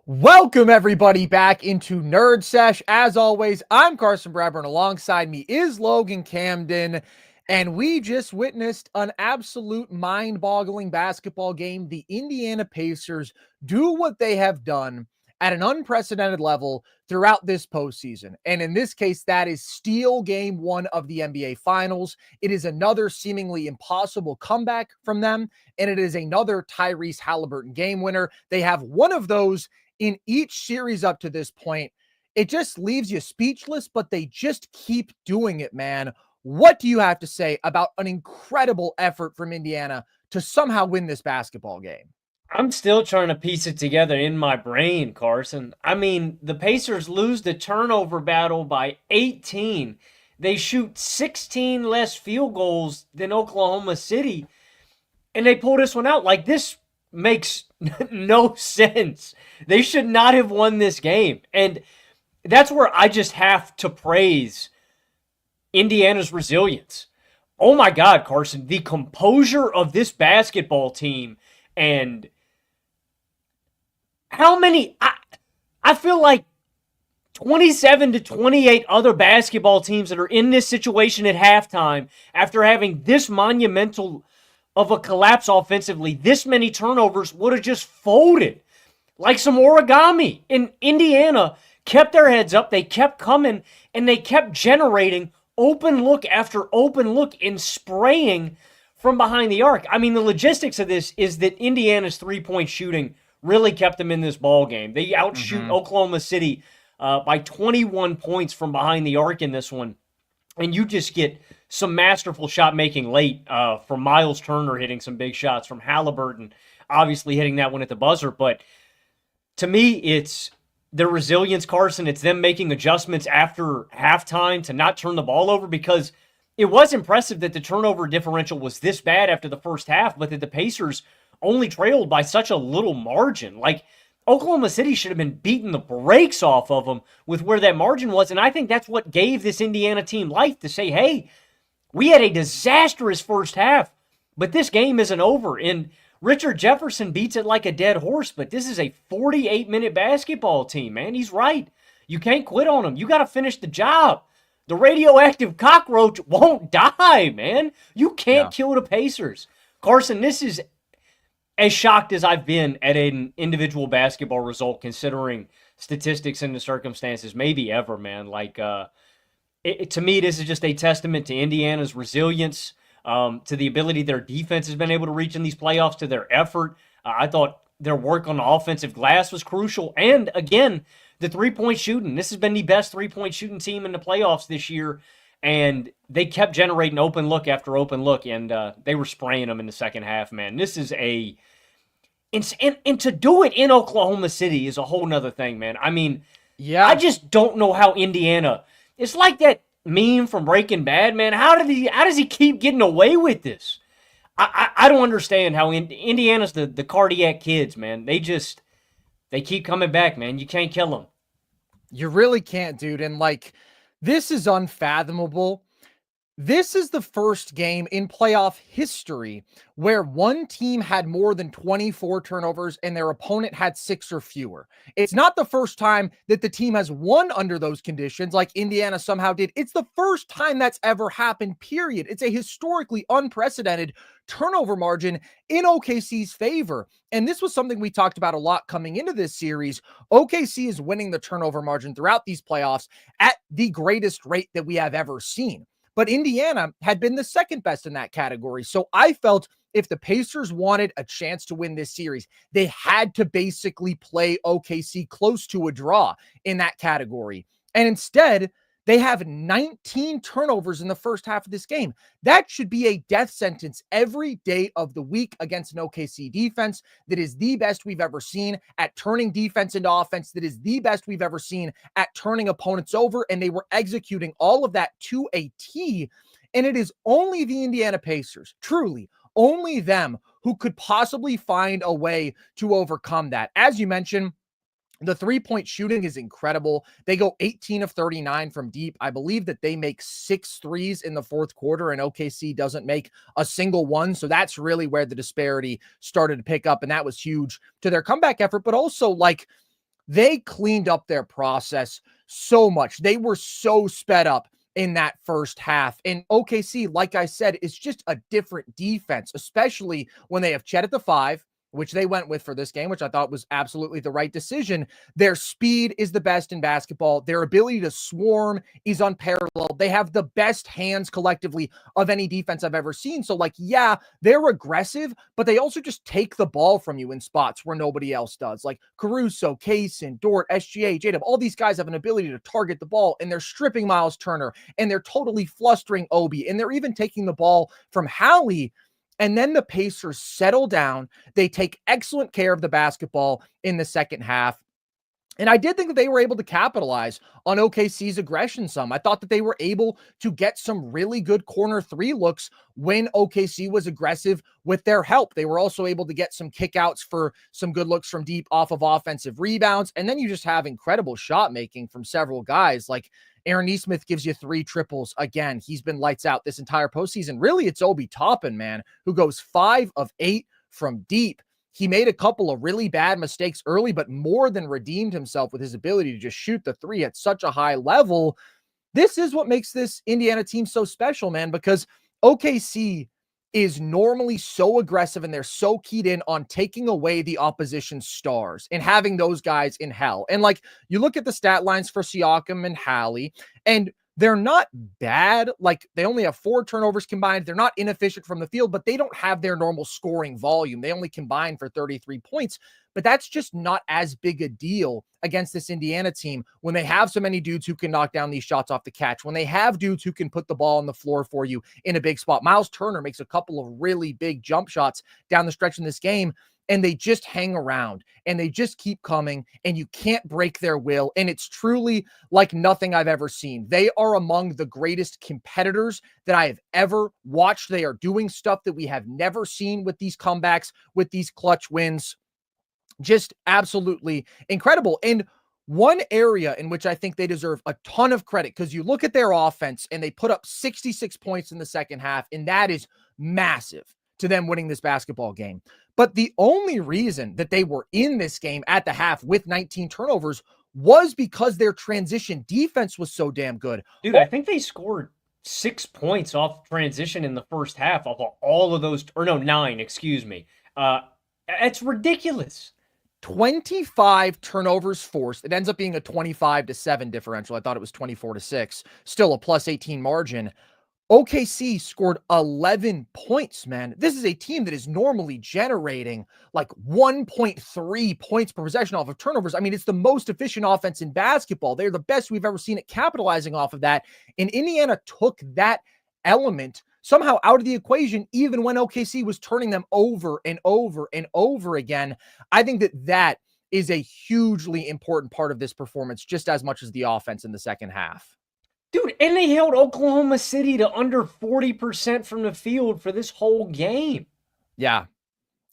Welcome everybody back into Nerd Sesh. As always, I'm Carson Bradburn. Alongside me is Logan Camden, and we just witnessed an absolute mind-boggling basketball game. The Indiana Pacers do what they have done at an unprecedented level throughout this postseason. And in this case, that is steal game one of the NBA Finals. It is another seemingly impossible comeback from them, and it is another Tyrese Haliburton game winner. They have one of those in each series up to this point. It just leaves you speechless, but they just keep doing it, man. What do you have to say about an incredible effort from Indiana to somehow win this basketball game? I'm still trying to piece it together in my brain, Carson. I mean, the Pacers lose the turnover battle by 18. They shoot 16 less field goals than Oklahoma City, and they pull this one out. Like, this makes no sense. They should not have won this game. And that's where I just have to praise Indiana's resilience. Oh my God, Carson, the composure of this basketball team, and how many, I feel like 27 to 28 other basketball teams that are in this situation at halftime after having this monumental of a collapse offensively, this many turnovers, would have just folded like some origami. And Indiana kept their heads up, they kept coming, and they kept generating open look after open look and spraying from behind the arc. I mean, the logistics of this is that Indiana's three-point shooting really kept them in this ball game. They outshoot Oklahoma City by 21 points from behind the arc in this one. And you just get some masterful shot making late from Miles Turner hitting some big shots, from Haliburton obviously hitting that one at the buzzer. But to me, it's their resilience, Carson. It's them making adjustments after halftime to not turn the ball over, because it was impressive that the turnover differential was this bad after the first half, but that the Pacers only trailed by such a little margin. Like, Oklahoma City should have been beating the brakes off of them with where that margin was. And I think that's what gave this Indiana team life, to say, hey, we had a disastrous first half, but this game isn't over. And Richard Jefferson beats it like a dead horse, but this is a 48-minute basketball team, man. He's right. You can't quit on them. You got to finish the job. The radioactive cockroach won't die, man. You can't kill the Pacers. Carson, this is as shocked as I've been at an individual basketball result, considering statistics and the circumstances, maybe ever, man. Like, to me, this is just a testament to Indiana's resilience, to the ability their defense has been able to reach in these playoffs, to their effort. I thought their work on the offensive glass was crucial. And, again, the three-point shooting. This has been the best three-point shooting team in the playoffs this year. And they kept generating open look after open look, and they were spraying them in the second half, man. This is a... And to do it in Oklahoma City is a whole nother thing, man. I mean, I just don't know how Indiana... It's like that meme from Breaking Bad, man. How does he keep getting away with this? I don't understand how Indiana's the cardiac kids, man. They keep coming back, man. You can't kill them. You really can't, dude. And like, this is unfathomable. This is the first game in playoff history where one team had more than 24 turnovers and their opponent had 6 or fewer. It's not the first time that the team has won under those conditions like Indiana somehow did. It's the first time that's ever happened, period. It's a historically unprecedented turnover margin in OKC's favor. And this was something we talked about a lot coming into this series. OKC is winning the turnover margin throughout these playoffs at the greatest rate that we have ever seen. But Indiana had been the second best in that category. So I felt if the Pacers wanted a chance to win this series, they had to basically play OKC close to a draw in that category. And instead, they have 19 turnovers in the first half of this game. That should be a death sentence every day of the week against an OKC defense that is the best we've ever seen at turning defense into offense, that is the best we've ever seen at turning opponents over, and they were executing all of that to a T. And it is only the Indiana Pacers, truly, only them, who could possibly find a way to overcome that. As you mentioned, the three-point shooting is incredible. They go 18 of 39 from deep. I believe that they make 6 threes in the fourth quarter, and OKC doesn't make a single one. So that's really where the disparity started to pick up, and that was huge to their comeback effort. But also, like, They cleaned up their process so much. They were so sped up in that first half. And OKC, like I said, is just a different defense, especially when they have Chet at the 5, which they went with for this game, which I thought was absolutely the right decision. Their speed is the best in basketball. Their ability to swarm is unparalleled. They have the best hands collectively of any defense I've ever seen. So, like, yeah, they're aggressive, but they also just take the ball from you in spots where nobody else does. Like Caruso, Kaysen, Dort, SGA, J-Dub, all these guys have an ability to target the ball, and they're stripping Miles Turner, and they're totally flustering Obi, and they're even taking the ball from Hallie. And then the Pacers settle down. They take excellent care of the basketball in the second half. And I did think that they were able to capitalize on OKC's aggression some. I thought that they were able to get some really good corner 3 looks when OKC was aggressive with their help. They were also able to get some kickouts for some good looks from deep off of offensive rebounds. And then you just have incredible shot making from several guys. Like Aaron Nesmith gives you 3 triples. Again, he's been lights out this entire postseason. Really, it's Obi Toppin, man, who goes 5 of 8 from deep. He made a couple of really bad mistakes early, but more than redeemed himself with his ability to just shoot the 3 at such a high level. This is what makes this Indiana team so special, man, because OKC is normally so aggressive and they're so keyed in on taking away the opposition's stars and having those guys in hell. And like, you look at the stat lines for Siakam and Hallie, and they're not bad. Like, they only have 4 turnovers combined. They're not inefficient from the field, but they don't have their normal scoring volume. They only combine for 33 points, but that's just not as big a deal against this Indiana team when they have so many dudes who can knock down these shots off the catch, when they have dudes who can put the ball on the floor for you in a big spot. Miles Turner makes a couple of really big jump shots down the stretch in this game, and they just hang around and they just keep coming, and you can't break their will. And it's truly like nothing I've ever seen. They are among the greatest competitors that I have ever watched. They are doing stuff that we have never seen with these comebacks, with these clutch wins. Just absolutely incredible. And one area in which I think they deserve a ton of credit, because you look at their offense and they put up 66 points in the second half, and that is massive to them winning this basketball game. But the only reason that they were in this game at the half with 19 turnovers was because their transition defense was so damn good. Dude, I think they scored 6 points off transition in the first half off of all of those, or no, 9, excuse me. It's ridiculous. 25 turnovers forced. It ends up being a 25-7 differential. I thought it was 24-6. Still a plus 18 margin. OKC scored 11 points, man. This is a team that is normally generating like 1.3 points per possession off of turnovers. I mean, it's the most efficient offense in basketball. They're the best we've ever seen at capitalizing off of that. And Indiana took that element somehow out of the equation, even when OKC was turning them over and over and over again. I think that that is a hugely important part of this performance, just as much as the offense in the second half. Dude, and they held Oklahoma City to under 40% from the field for this whole game. Yeah,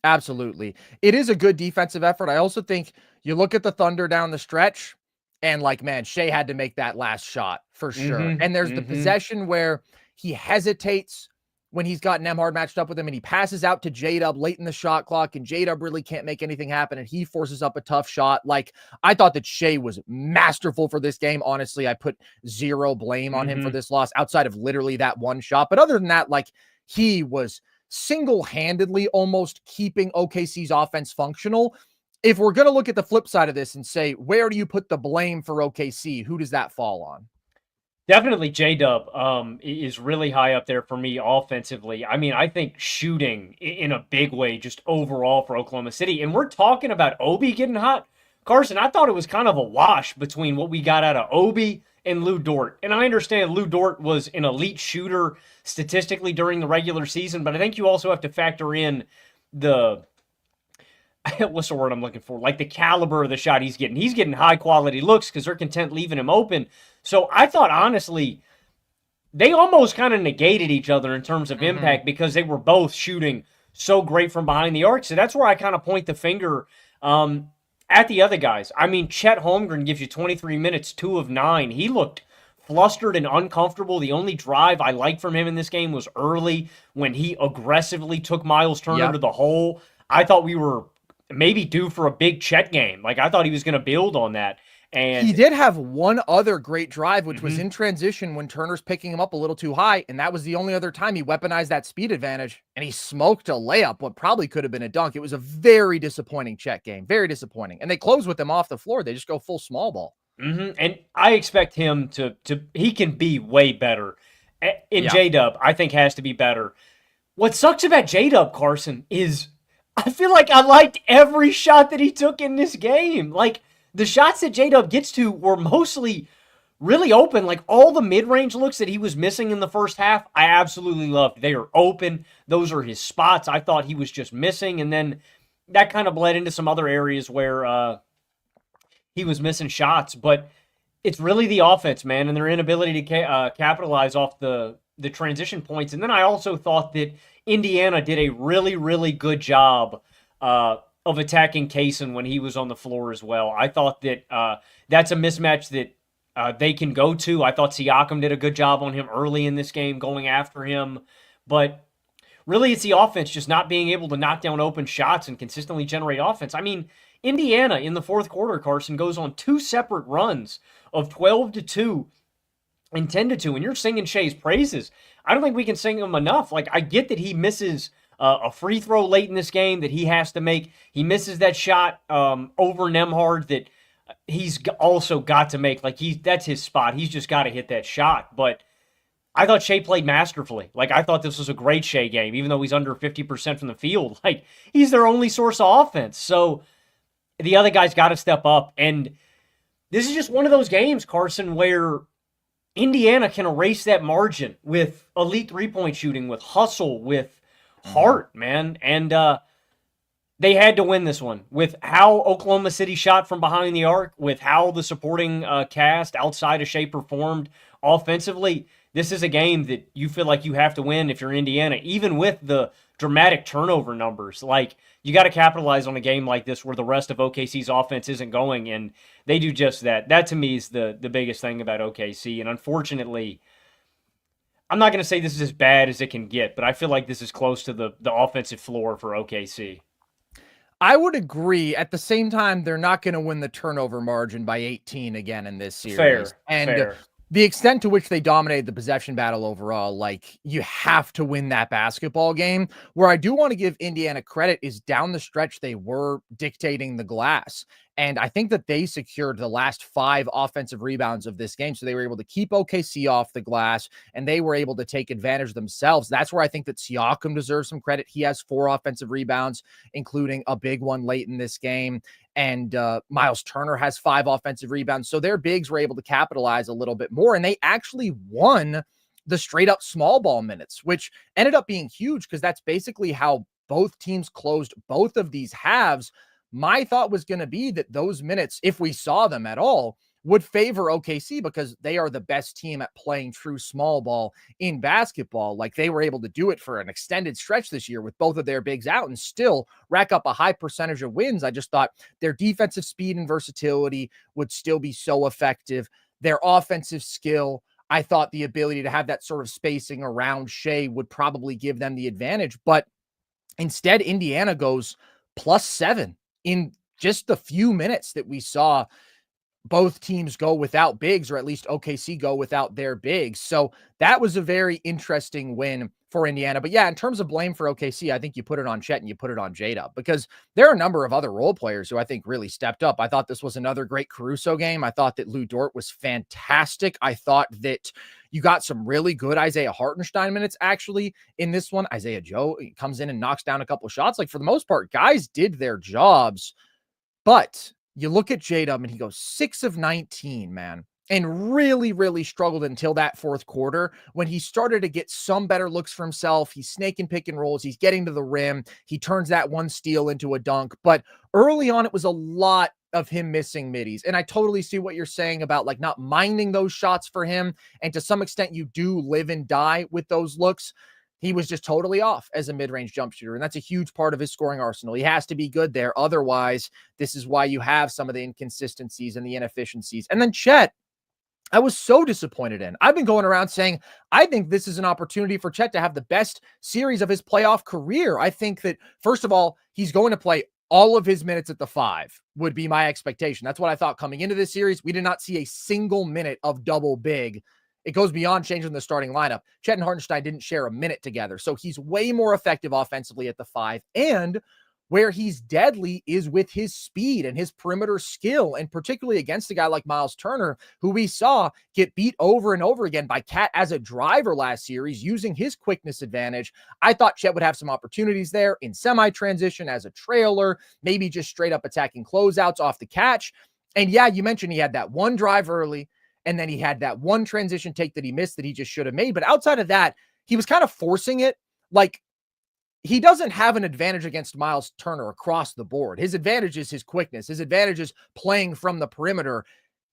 absolutely. It is a good defensive effort. I also think you look at the Thunder down the stretch, and like, man, Shai had to make that last shot for sure. And there's the possession where he hesitates when he's got Nembhard matched up with him, and he passes out to J-Dub late in the shot clock, and J-Dub really can't make anything happen, and he forces up a tough shot. Like, I thought that Shai was masterful for this game. Honestly, I put zero blame on him for this loss outside of literally that one shot. But other than that, like, he was single-handedly almost keeping OKC's offense functional. If we're going to look at the flip side of this and say, where do you put the blame for OKC? Who does that fall on? Definitely J-Dub is really high up there for me offensively. I mean, I think shooting in a big way just overall for Oklahoma City. And we're talking about Obi getting hot. Carson, I thought it was kind of a wash between what we got out of Obi and Lou Dort. And I understand Lou Dort was an elite shooter statistically during the regular season, but I think you also have to factor in the... what's the word I'm looking for? Like the caliber of the shot he's getting. He's getting high quality looks because they're content leaving him open. So I thought, honestly, they almost kind of negated each other in terms of impact because they were both shooting so great from behind the arc. So that's where I kind of point the finger at the other guys. I mean, Chet Holmgren gives you 23 minutes, 2 of 9. He looked flustered and uncomfortable. The only drive I liked from him in this game was early when he aggressively took Miles Turner to the hole. I thought we were maybe due for a big Chet game. Like, I thought he was going to build on that. And he did have one other great drive, which was Mhm. in transition when Turner's picking him up a little too high, and that was the only other time he weaponized that speed advantage, and he smoked a layup, what probably could have been a dunk. It was a very disappointing Chet game, very disappointing. And they close with him off the floor. They just go full small ball. And I expect him to he can be way better. In Yeah. J-Dub, I think has to be better. What sucks about J-Dub, Carson, is I feel like I liked every shot that he took in this game. Like, the shots that J-Dub gets to were mostly really open. Like, all the mid-range looks that he was missing in the first half, I absolutely loved. They are open. Those are his spots. I thought he was just missing. And then that kind of bled into some other areas where he was missing shots. But it's really the offense, man, and their inability to capitalize off the transition points. And then I also thought that Indiana did a really, really good job of attacking Kaysen when he was on the floor as well. I thought that that's a mismatch that they can go to. I thought Siakam did a good job on him early in this game, going after him. But really, it's the offense just not being able to knock down open shots and consistently generate offense. I mean, Indiana in the fourth quarter, Carson, goes on two separate runs of 12-2 and 10-2, and you're singing Shai's praises. I don't think we can sing him enough. Like, I get that he misses a free throw late in this game that he has to make. He misses that shot over Nembhard that he's also got to make. Like, that's his spot. He's just got to hit that shot. But I thought Shai played masterfully. Like, I thought this was a great Shai game, even though he's under 50% from the field. Like, he's their only source of offense. So the other guys got to step up. And this is just one of those games, Carson, where Indiana can erase that margin with elite three-point shooting, with hustle, with heart, man. And they had to win this one. With how Oklahoma City shot from behind the arc, with how the supporting cast outside of Shai performed offensively, this is a game that you feel like you have to win if you're Indiana, even with the dramatic turnover numbers. Like, you got to capitalize on a game like this where the rest of OKC's offense isn't going, and they do just that. That, to me, is the biggest thing about OKC. And unfortunately, I'm not going to say this is as bad as it can get, but I feel like this is close to the offensive floor for OKC. I would agree. At the same time, they're not going to win the turnover margin by 18 again in this series. Fair. The extent to which they dominated the possession battle overall, like, you have to win that basketball game. Where I do want to give Indiana credit is down the stretch, they were dictating the glass. And I think that they secured the last 5 offensive rebounds of this game. So they were able to keep OKC off the glass, and they were able to take advantage themselves. That's where I think that Siakam deserves some credit. He has 4 offensive rebounds, including a big one late in this game. And Miles Turner has 5 offensive rebounds. So their bigs were able to capitalize a little bit more. And they actually won the straight up small ball minutes, which ended up being huge because that's basically how both teams closed both of these halves. My thought was going to be that those minutes, if we saw them at all, would favor OKC because they are the best team at playing true small ball in basketball. Like, they were able to do it for an extended stretch this year with both of their bigs out and still rack up a high percentage of wins. I just thought their defensive speed and versatility would still be so effective. Their offensive skill, I thought the ability to have that sort of spacing around Shai would probably give them the advantage. But instead, Indiana goes +7 in just the few minutes that we saw both teams go without bigs, or at least OKC go without their bigs. So that was a very interesting win for Indiana. But yeah, in terms of blame for OKC, I think you put it on Chet and you put it on J-Dub because there are a number of other role players who I think really stepped up. I thought this was another great Caruso game. I thought that Lou Dort was fantastic. I thought that you got some really good Isaiah Hartenstein minutes actually in this one. Isaiah Joe comes in and knocks down a couple of shots. Like, for the most part, guys did their jobs. But you look at J-Dub and he goes 6 of 19, man, and really, really struggled until that fourth quarter when he started to get some better looks for himself. He's snaking pick and rolls. He's getting to the rim. He turns that one steal into a dunk. But early on, it was a lot of him missing middies. And I totally see what you're saying about, like, not minding those shots for him. And to some extent, you do live and die with those looks. He was just totally off as a mid-range jump shooter, and that's a huge part of his scoring arsenal. He has to be good there. Otherwise, this is why you have some of the inconsistencies and the inefficiencies. And then Chet, I was so disappointed in. I've been going around saying, I think this is an opportunity for Chet to have the best series of his playoff career. I think that, first of all, he's going to play all of his minutes at the 5 would be my expectation. That's what I thought coming into this series. We did not see a single minute of double big. It goes beyond changing the starting lineup. Chet and Hartenstein didn't share a minute together. So he's way more effective offensively at the 5. And where he's deadly is with his speed and his perimeter skill, and particularly against a guy like Miles Turner, who we saw get beat over and over again by Cat as a driver last series, using his quickness advantage. I thought Chet would have some opportunities there in semi-transition as a trailer, maybe just straight up attacking closeouts off the catch. And yeah, you mentioned he had that one drive early, and then he had that one transition take that he missed that he just should have made. But outside of that, he was kind of forcing it. Like, he doesn't have an advantage against Miles Turner across the board. His advantage is his quickness. His advantage is playing from the perimeter.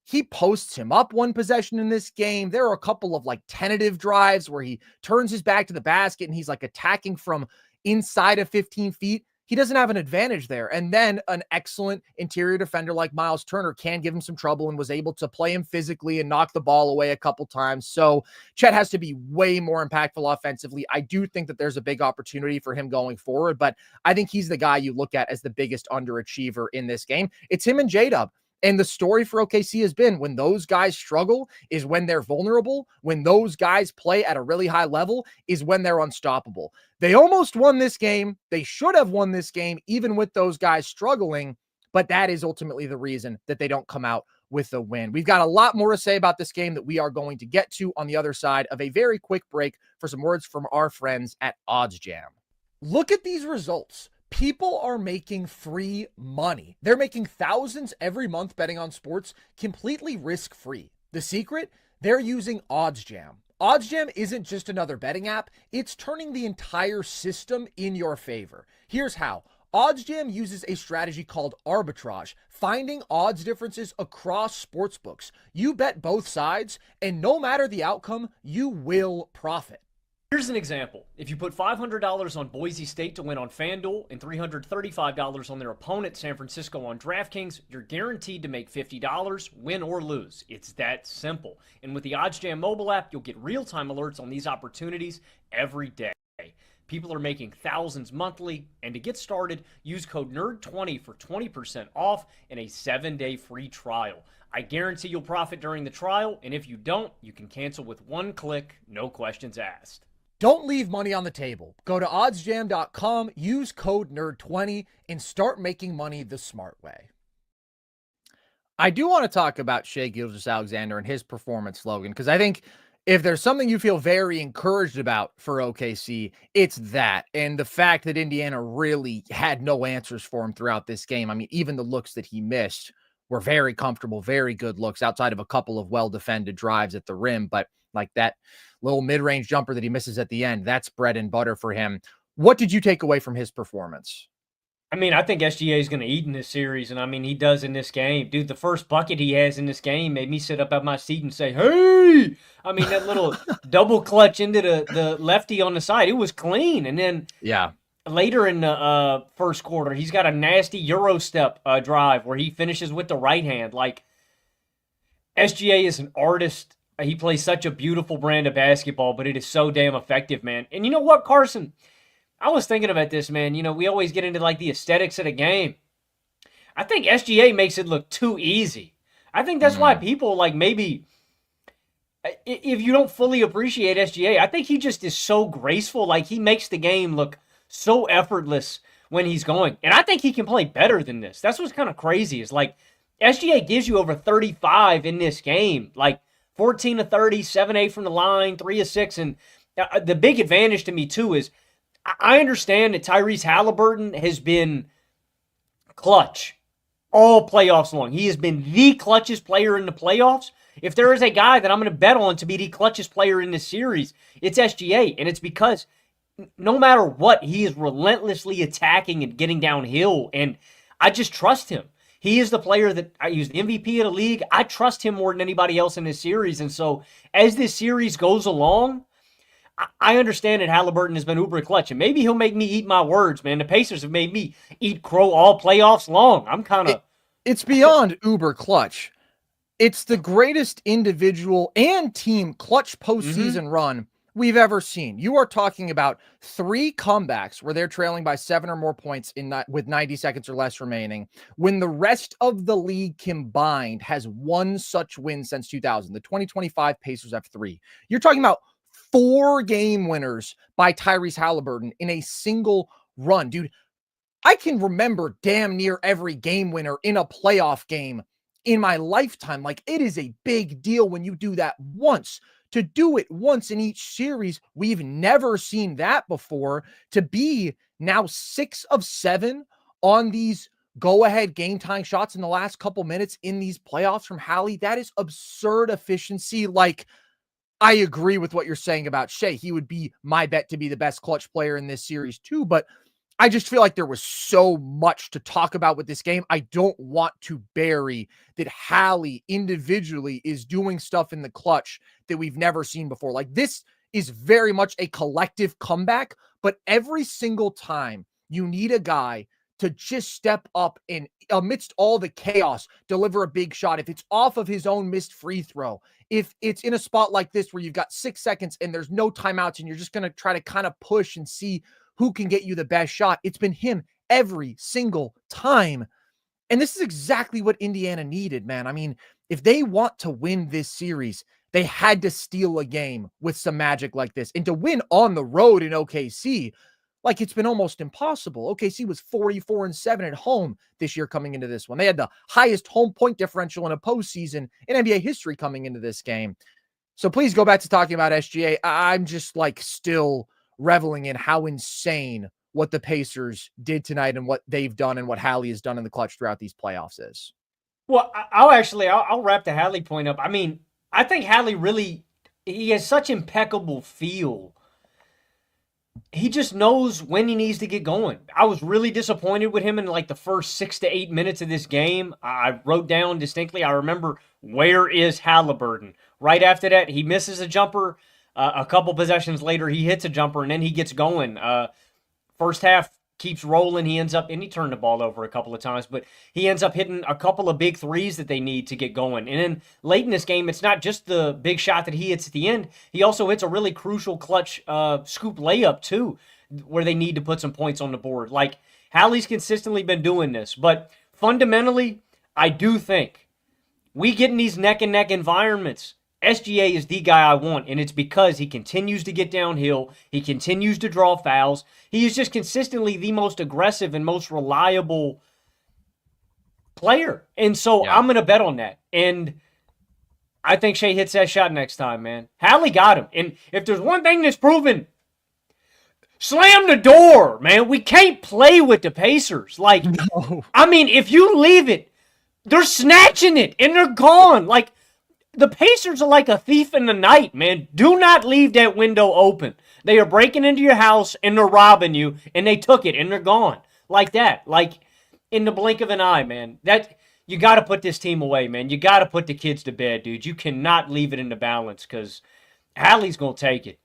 He posts him up one possession in this game. There are a couple of like tentative drives where he turns his back to the basket and he's like attacking from inside of 15 feet. He doesn't have an advantage there. And then an excellent interior defender like Miles Turner can give him some trouble and was able to play him physically and knock the ball away a couple times. So Chet has to be way more impactful offensively. I do think that there's a big opportunity for him going forward, but I think he's the guy you look at as the biggest underachiever in this game. It's him and J-Dub. And the story for OKC has been when those guys struggle is when they're vulnerable. When those guys play at a really high level is when they're unstoppable. They almost won this game. They should have won this game, even with those guys struggling. But that is ultimately the reason that they don't come out with a win. We've got a lot more to say about this game that we are going to get to on the other side of a very quick break for some words from our friends at OddsJam. Look at these results. People are making free money. They're making thousands every month betting on sports completely risk-free. The secret? They're using OddsJam. OddsJam isn't just another betting app. It's turning the entire system in your favor. Here's how. OddsJam uses a strategy called arbitrage, finding odds differences across sportsbooks. You bet both sides, and no matter the outcome, you will profit. Here's an example. If you put $500 on Boise State to win on FanDuel and $335 on their opponent, San Francisco, on DraftKings, you're guaranteed to make $50, win or lose. It's that simple. And with the OddsJam mobile app, you'll get real-time alerts on these opportunities every day. People are making thousands monthly, and to get started, use code NERD20 for 20% off and a 7-day free trial. I guarantee you'll profit during the trial, and if you don't, you can cancel with one click, no questions asked. Don't leave money on the table. Go to oddsjam.com, use code NERD20, and start making money the smart way. I do want to talk about Shai Gilgeous-Alexander and his performance, Logan, because I think if there's something you feel very encouraged about for OKC, it's that. And the fact that Indiana really had no answers for him throughout this game. I mean, even the looks that he missed were very comfortable, very good looks outside of a couple of well-defended drives at the rim. But like that little mid-range jumper that he misses at the end, that's bread and butter for him. What did you take away from his performance? I mean, I think SGA is going to eat in this series, and I mean, he does in this game. Dude, the first bucket he has in this game made me sit up at my seat and say, hey! I mean, that little double clutch into the lefty on the side, it was clean. And then later in the first quarter, he's got a nasty Euro step drive where he finishes with the right hand. Like, SGA is an artist. He plays such a beautiful brand of basketball, but it is so damn effective, man. And you know what, Carson? I was thinking about this, man. You know, we always get into, like, the aesthetics of the game. I think SGA makes it look too easy. I think that's why people, like, maybe, if you don't fully appreciate SGA, I think he just is so graceful. Like, he makes the game look so effortless when he's going. And I think he can play better than this. That's what's kind of crazy is, like, SGA gives you over 35 in this game. Like, 14 of 30, 7-8 from the line, 3 of 6. And the big advantage to me, too, is I understand that Tyrese Haliburton has been clutch all playoffs long. He has been the clutchest player in the playoffs. If there is a guy that I'm going to bet on to be the clutchest player in this series, it's SGA. And it's because no matter what, he is relentlessly attacking and getting downhill. And I just trust him. He is the player that I use the MVP of the league. I trust him more than anybody else in this series. And so as this series goes along, I understand that Haliburton has been uber clutch. And maybe he'll make me eat my words, man. The Pacers have made me eat crow all playoffs long. I'm kind of... It's beyond uber clutch. It's the greatest individual and team clutch postseason run we've ever seen. You are talking about 3 comebacks where they're trailing by 7 or more points with 90 seconds or less remaining, when the rest of the league combined has one such win since 2000. The 2025 Pacers have 3. You're talking about 4 game winners by Tyrese Haliburton in a single run. Dude, I can remember damn near every game winner in a playoff game in my lifetime. Like, it is a big deal when you do that once. To do it once in each series, we've never seen that before. To be now 6 of 7 on these go-ahead game-tying shots in the last couple minutes in these playoffs from Hallie, that is absurd efficiency. Like, I agree with what you're saying about Shai. He would be my bet to be the best clutch player in this series too, but I just feel like there was so much to talk about with this game. I don't want to bury that Hallie individually is doing stuff in the clutch that we've never seen before. Like, this is very much a collective comeback, but every single time you need a guy to just step up and amidst all the chaos, deliver a big shot. If it's off of his own missed free throw, if it's in a spot like this where you've got 6 seconds and there's no timeouts and you're just going to try to kind of push and see who can get you the best shot, it's been him every single time. And this is exactly what Indiana needed, man. I mean, if they want to win this series, they had to steal a game with some magic like this. And to win on the road in OKC, like, it's been almost impossible. OKC was 44-7 at home this year coming into this one. They had the highest home point differential in a postseason in NBA history coming into this game. So please go back to talking about SGA. I'm just like still reveling in how insane what the Pacers did tonight and what they've done and what Hallie has done in the clutch throughout these playoffs is. Well, I'll wrap the Hallie point up. I mean, I think Hallie really, he has such impeccable feel. He just knows when he needs to get going. I was really disappointed with him in like the first 6 to 8 minutes of this game. I wrote down distinctly, I remember, where is Haliburton? Right after that, he misses a jumper. A couple possessions later, he hits a jumper, and then he gets going. First half keeps rolling. He ends up, and he turned the ball over a couple of times, but he ends up hitting a couple of big threes that they need to get going. And then late in this game, it's not just the big shot that he hits at the end. He also hits a really crucial clutch scoop layup, too, where they need to put some points on the board. Like, Hallie's consistently been doing this, but fundamentally, I do think we get in these neck-and-neck environments. SGA is the guy I want, and it's because he continues to get downhill. He continues to draw fouls. He is just consistently the most aggressive and most reliable player. And so I'm going to bet on that. And I think Shai hits that shot next time, man. Hallie got him. And if there's one thing that's proven, slam the door, man. We can't play with the Pacers. Like, no. I mean, if you leave it, they're snatching it, and they're gone. Like, the Pacers are like a thief in the night, man. Do not leave that window open. They are breaking into your house, and they're robbing you, and they took it, and they're gone. Like that. Like, in the blink of an eye, man. You got to put this team away, man. You got to put the kids to bed, dude. You cannot leave it in the balance, because Hallie's going to take it.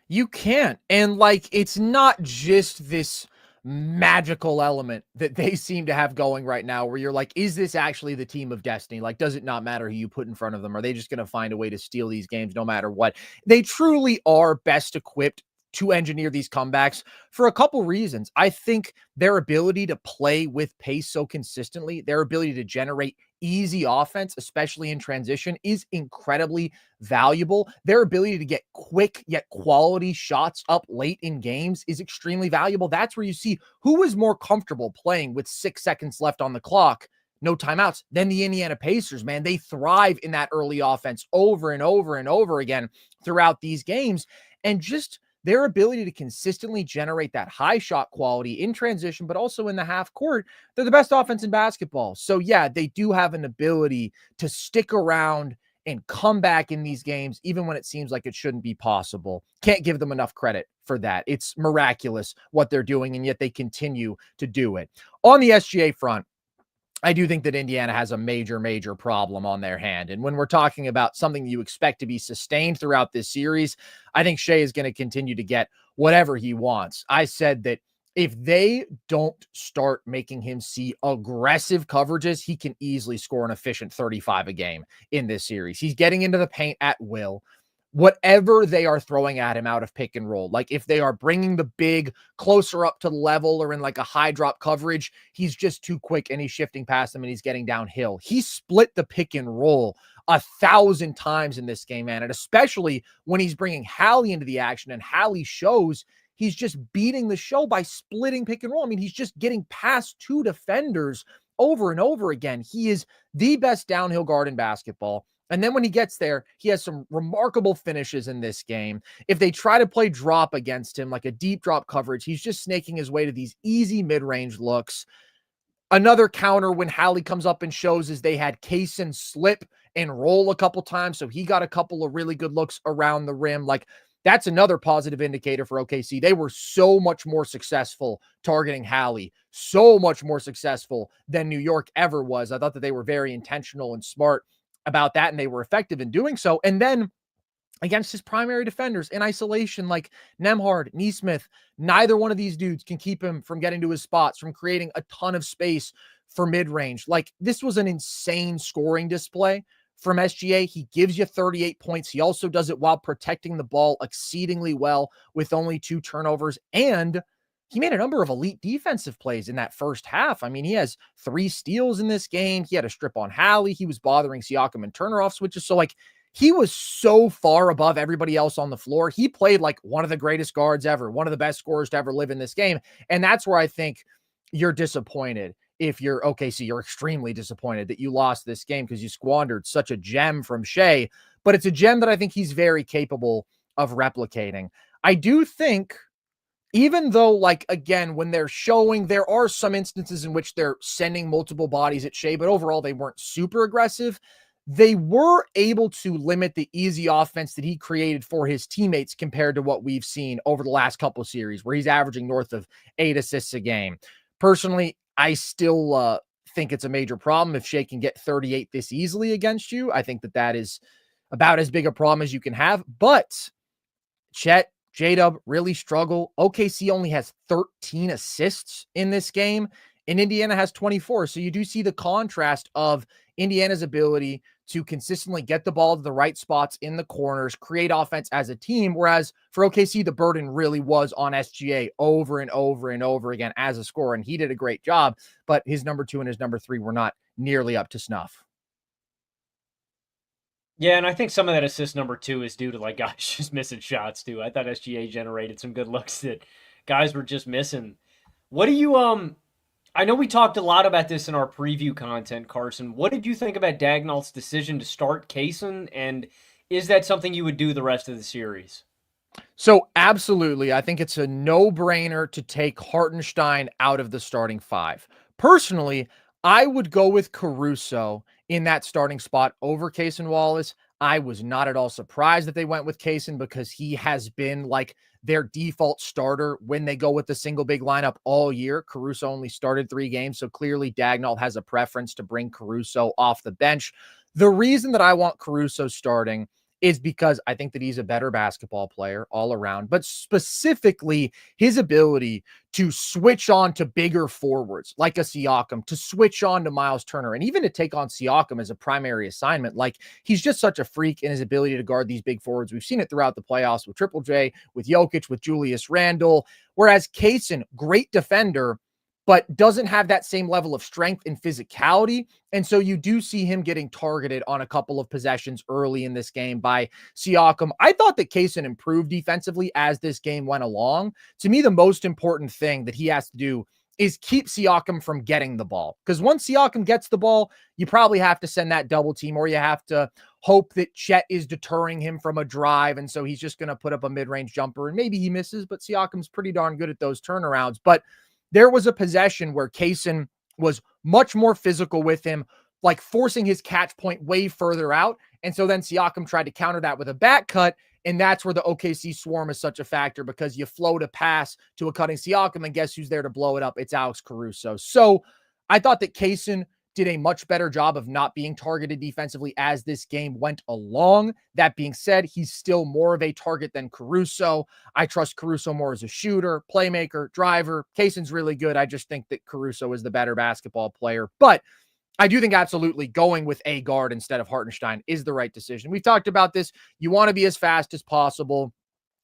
You can't. And, like, it's not just this magical element that they seem to have going right now where you're like, is this actually the team of destiny? Like, does it not matter who you put in front of them? Are they just going to find a way to steal these games no matter what? They truly are best equipped to engineer these comebacks for a couple reasons. I think their ability to play with pace so consistently, their ability to generate easy offense, especially in transition, is incredibly valuable. Their ability to get quick yet quality shots up late in games is extremely valuable. That's where you see who is more comfortable playing with 6 seconds left on the clock, no timeouts, than the Indiana Pacers, man. They thrive in that early offense over and over and over again throughout these games. And just their ability to consistently generate that high shot quality in transition, but also in the half court, they're the best offense in basketball. So yeah, they do have an ability to stick around and come back in these games, even when it seems like it shouldn't be possible. Can't give them enough credit for that. It's miraculous what they're doing, and yet they continue to do it. On the SGA front, I do think that Indiana has a major, major problem on their hand. And when we're talking about something you expect to be sustained throughout this series, I think Shai is going to continue to get whatever he wants. I said that if they don't start making him see aggressive coverages, he can easily score an efficient 35 a game in this series. He's getting into the paint at will. whatever they are throwing at him out of pick and roll, like if they are bringing the big closer up to the level or in like a high drop coverage, he's just too quick and he's shifting past them and he's getting downhill. He split the pick and roll 1,000 times in this game, man. And especially when he's bringing Hallie into the action, and Hallie shows he's just beating the show by splitting pick and roll. I mean, he's just getting past two defenders over and over again. He is the best downhill guard in basketball. And then when he gets there, he has some remarkable finishes in this game. If they try to play drop against him, like a deep drop coverage, he's just snaking his way to these easy mid-range looks. Another counter when Hallie comes up and shows is they had Kaysen slip and roll a couple times, so he got a couple of really good looks around the rim. Like, that's another positive indicator for OKC. They were so much more successful targeting Hallie, so much more successful than New York ever was. I thought that they were very intentional and smart about that, and they were effective in doing so. And then against his primary defenders in isolation, like Nembhard, Nesmith, neither one of these dudes can keep him from getting to his spots, from creating a ton of space for mid-range. Like, this was an insane scoring display from SGA. He gives you 38 points. He also does it while protecting the ball exceedingly well with only 2 turnovers. And he made a number of elite defensive plays in that first half. I mean, he has 3 steals in this game. He had a strip on Hallie. He was bothering Siakam and Turner off switches. So, like, he was so far above everybody else on the floor. He played like one of the greatest guards ever, one of the best scorers to ever live in this game. And that's where I think you're disappointed. If you're OKC, you're extremely disappointed that you lost this game because you squandered such a gem from Shai. But it's a gem that I think he's very capable of replicating. I do think, even though, like, again, when they're showing, there are some instances in which they're sending multiple bodies at Shai, but overall they weren't super aggressive. They were able to limit the easy offense that he created for his teammates compared to what we've seen over the last couple of series, where he's averaging north of 8 assists a game. Personally, I still think it's a major problem if Shai can get 38 this easily against you. I think that that is about as big a problem as you can have. But Chet, J-Dub really struggle. OKC only has 13 assists in this game, and Indiana has 24. So you do see the contrast of Indiana's ability to consistently get the ball to the right spots in the corners, create offense as a team, whereas for OKC, the burden really was on SGA over and over and over again as a scorer, and he did a great job, but his number 2 and his number 3 were not nearly up to snuff. Yeah, and I think some of that assist number 2 is due to, like, guys just missing shots, too. I thought SGA generated some good looks that guys were just missing. What do you, I know we talked a lot about this in our preview content, Carson. What did you think about Dagnall's decision to start Kaysen, and is that something you would do the rest of the series? So absolutely, I think it's a no-brainer to take Hartenstein out of the starting 5. Personally, I would go with Caruso in that starting spot over Kaysen Wallace. I was not at all surprised that they went with Kaysen because he has been like their default starter when they go with the single big lineup all year. Caruso only started 3 games, so clearly Dagnall has a preference to bring Caruso off the bench. The reason that I want Caruso starting is because I think that he's a better basketball player all around, but specifically his ability to switch on to bigger forwards like a Siakam, to switch on to Miles Turner, and even to take on Siakam as a primary assignment. Like, he's just such a freak in his ability to guard these big forwards. We've seen it throughout the playoffs with Triple J, with Jokic, with Julius Randle, whereas Kaysen, great defender, but doesn't have that same level of strength and physicality. And so you do see him getting targeted on a couple of possessions early in this game by Siakam. I thought that Kaysen improved defensively as this game went along. To me, the most important thing that he has to do is keep Siakam from getting the ball. Because once Siakam gets the ball, you probably have to send that double team, or you have to hope that Chet is deterring him from a drive. And so he's just going to put up a mid-range jumper, and maybe he misses, but Siakam's pretty darn good at those turnarounds. But there was a possession where Kaysen was much more physical with him, like forcing his catch point way further out. And so then Siakam tried to counter that with a back cut. And that's where the OKC swarm is such a factor, because you float a pass to a cutting Siakam, and guess who's there to blow it up? It's Alex Caruso. So I thought that Kaysen did a much better job of not being targeted defensively as this game went along. That being said, he's still more of a target than Caruso. I trust Caruso more as a shooter, playmaker, driver. Kaysen's really good. I just think that Caruso is the better basketball player. But I do think absolutely going with a guard instead of Hartenstein is the right decision. We've talked about this. You want to be as fast as possible.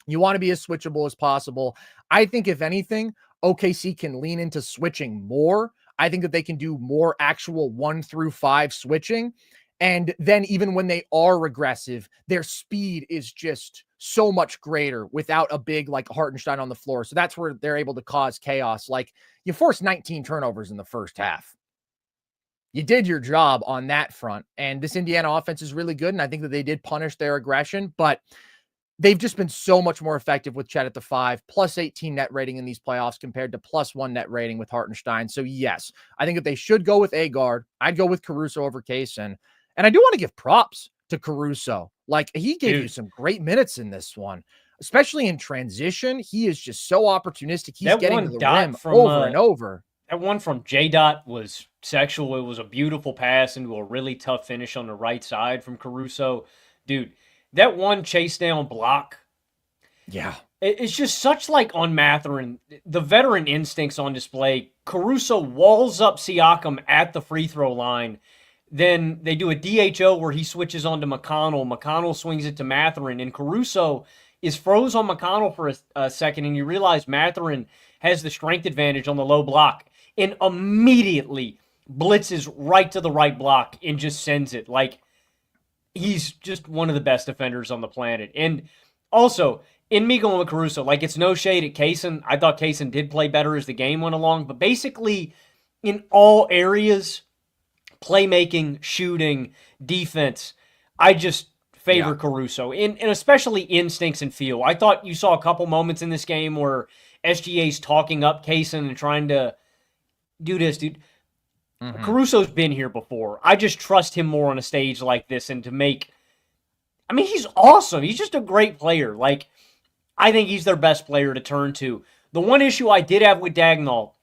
You want to be as switchable as possible. I think if anything, OKC can lean into switching more. I think that they can do more actual 1 through 5 switching. And then even when they are regressive, their speed is just so much greater without a big like Hartenstein on the floor. So that's where they're able to cause chaos. Like you forced 19 turnovers in the first half. You did your job on that front. And this Indiana offense is really good. And I think that they did punish their aggression, but they've just been so much more effective with Chet at the 5, plus 18 net rating in these playoffs compared to plus 1 net rating with Hartenstein. So yes, I think that they should go with a guard. I'd go with Caruso over Kaysen. And I do want to give props to Caruso. Like he gave you some great minutes in this one, especially in transition. He is just so opportunistic. He's getting to the rim over and over. That one from J-Dot was sexual. It was a beautiful pass into a really tough finish on the right side from Caruso. Dude, that one chase down block. Yeah. It's just such like on Mathurin, the veteran instincts on display. Caruso walls up Siakam at the free throw line. Then they do a DHO where he switches on to McConnell. McConnell swings it to Mathurin, and Caruso is froze on McConnell for a second, and you realize Mathurin has the strength advantage on the low block and immediately blitzes right to the right block and just sends it. Like, he's just one of the best defenders on the planet. And also, in me going with Caruso, like, it's no shade at Kaysen. I thought Kaysen did play better as the game went along, but basically in all areas, playmaking, shooting, defense, I just favor Caruso, and especially instincts and feel. I thought you saw a couple moments in this game where SGA's talking up Kaysen and trying to do this, dude. Mm-hmm. Caruso's been here before. I just trust him more on a stage like this and to make... I mean, he's awesome. He's just a great player. Like, I think he's their best player to turn to. The one issue I did have with Dagnall,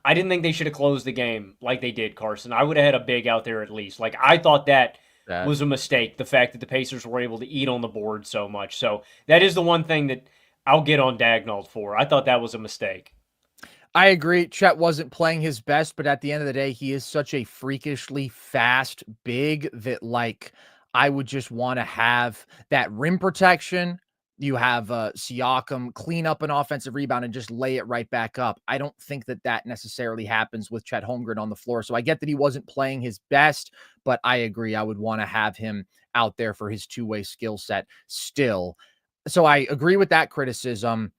I didn't think they should have closed the game like they did, Carson. I would have had a big out there at least. Like, I thought that was a mistake, the fact that the Pacers were able to eat on the board so much. So that is the one thing that I'll get on Dagnall for. I thought that was a mistake. I agree. Chet wasn't playing his best, but at the end of the day, he is such a freakishly fast big that, like, I would just want to have that rim protection. You have Siakam clean up an offensive rebound and just lay it right back up. I don't think that that necessarily happens with Chet Holmgren on the floor. So I get that he wasn't playing his best, but I agree. I would want to have him out there for his two-way skill set still. So I agree with that criticism.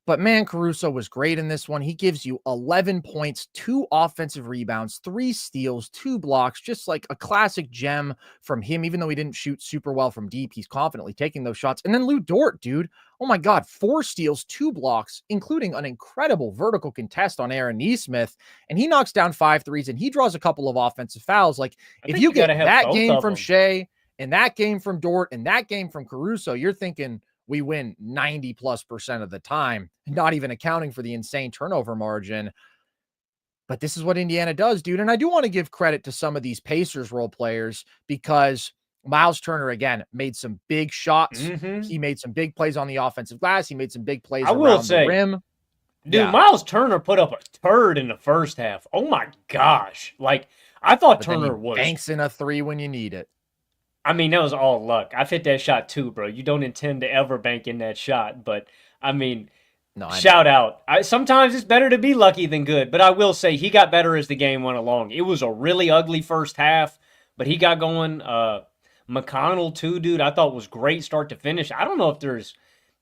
But man, Caruso was great in this one. He gives you 11 points, 2 offensive rebounds, 3 steals, 2 blocks, just like a classic gem from him. Even though he didn't shoot super well from deep, he's confidently taking those shots. And then Lou Dort, dude. Oh my God, 4 steals, 2 blocks, including an incredible vertical contest on Aaron Nesmith. And he knocks down 5 threes and he draws a couple of offensive fouls. Like, if you get that game from Shai and that game from Dort and that game from Caruso, you're thinking we win 90+% of the time, not even accounting for the insane turnover margin. But this is what Indiana does, dude. And I do want to give credit to some of these Pacers role players because Miles Turner, again, made some big shots. Mm-hmm. He made some big plays on the offensive glass. He made some big plays around the rim. Dude, Miles Turner put up a turd in the first half. Oh my gosh. Like, I thought Turner was... banks in a 3 when you need it. I mean, that was all luck. I've hit that shot too, bro. You don't intend to ever bank in that shot. But, I mean, shout out. Sometimes it's better to be lucky than good. But I will say he got better as the game went along. It was a really ugly first half, but he got going. McConnell too, dude, I thought was great start to finish. I don't know if there's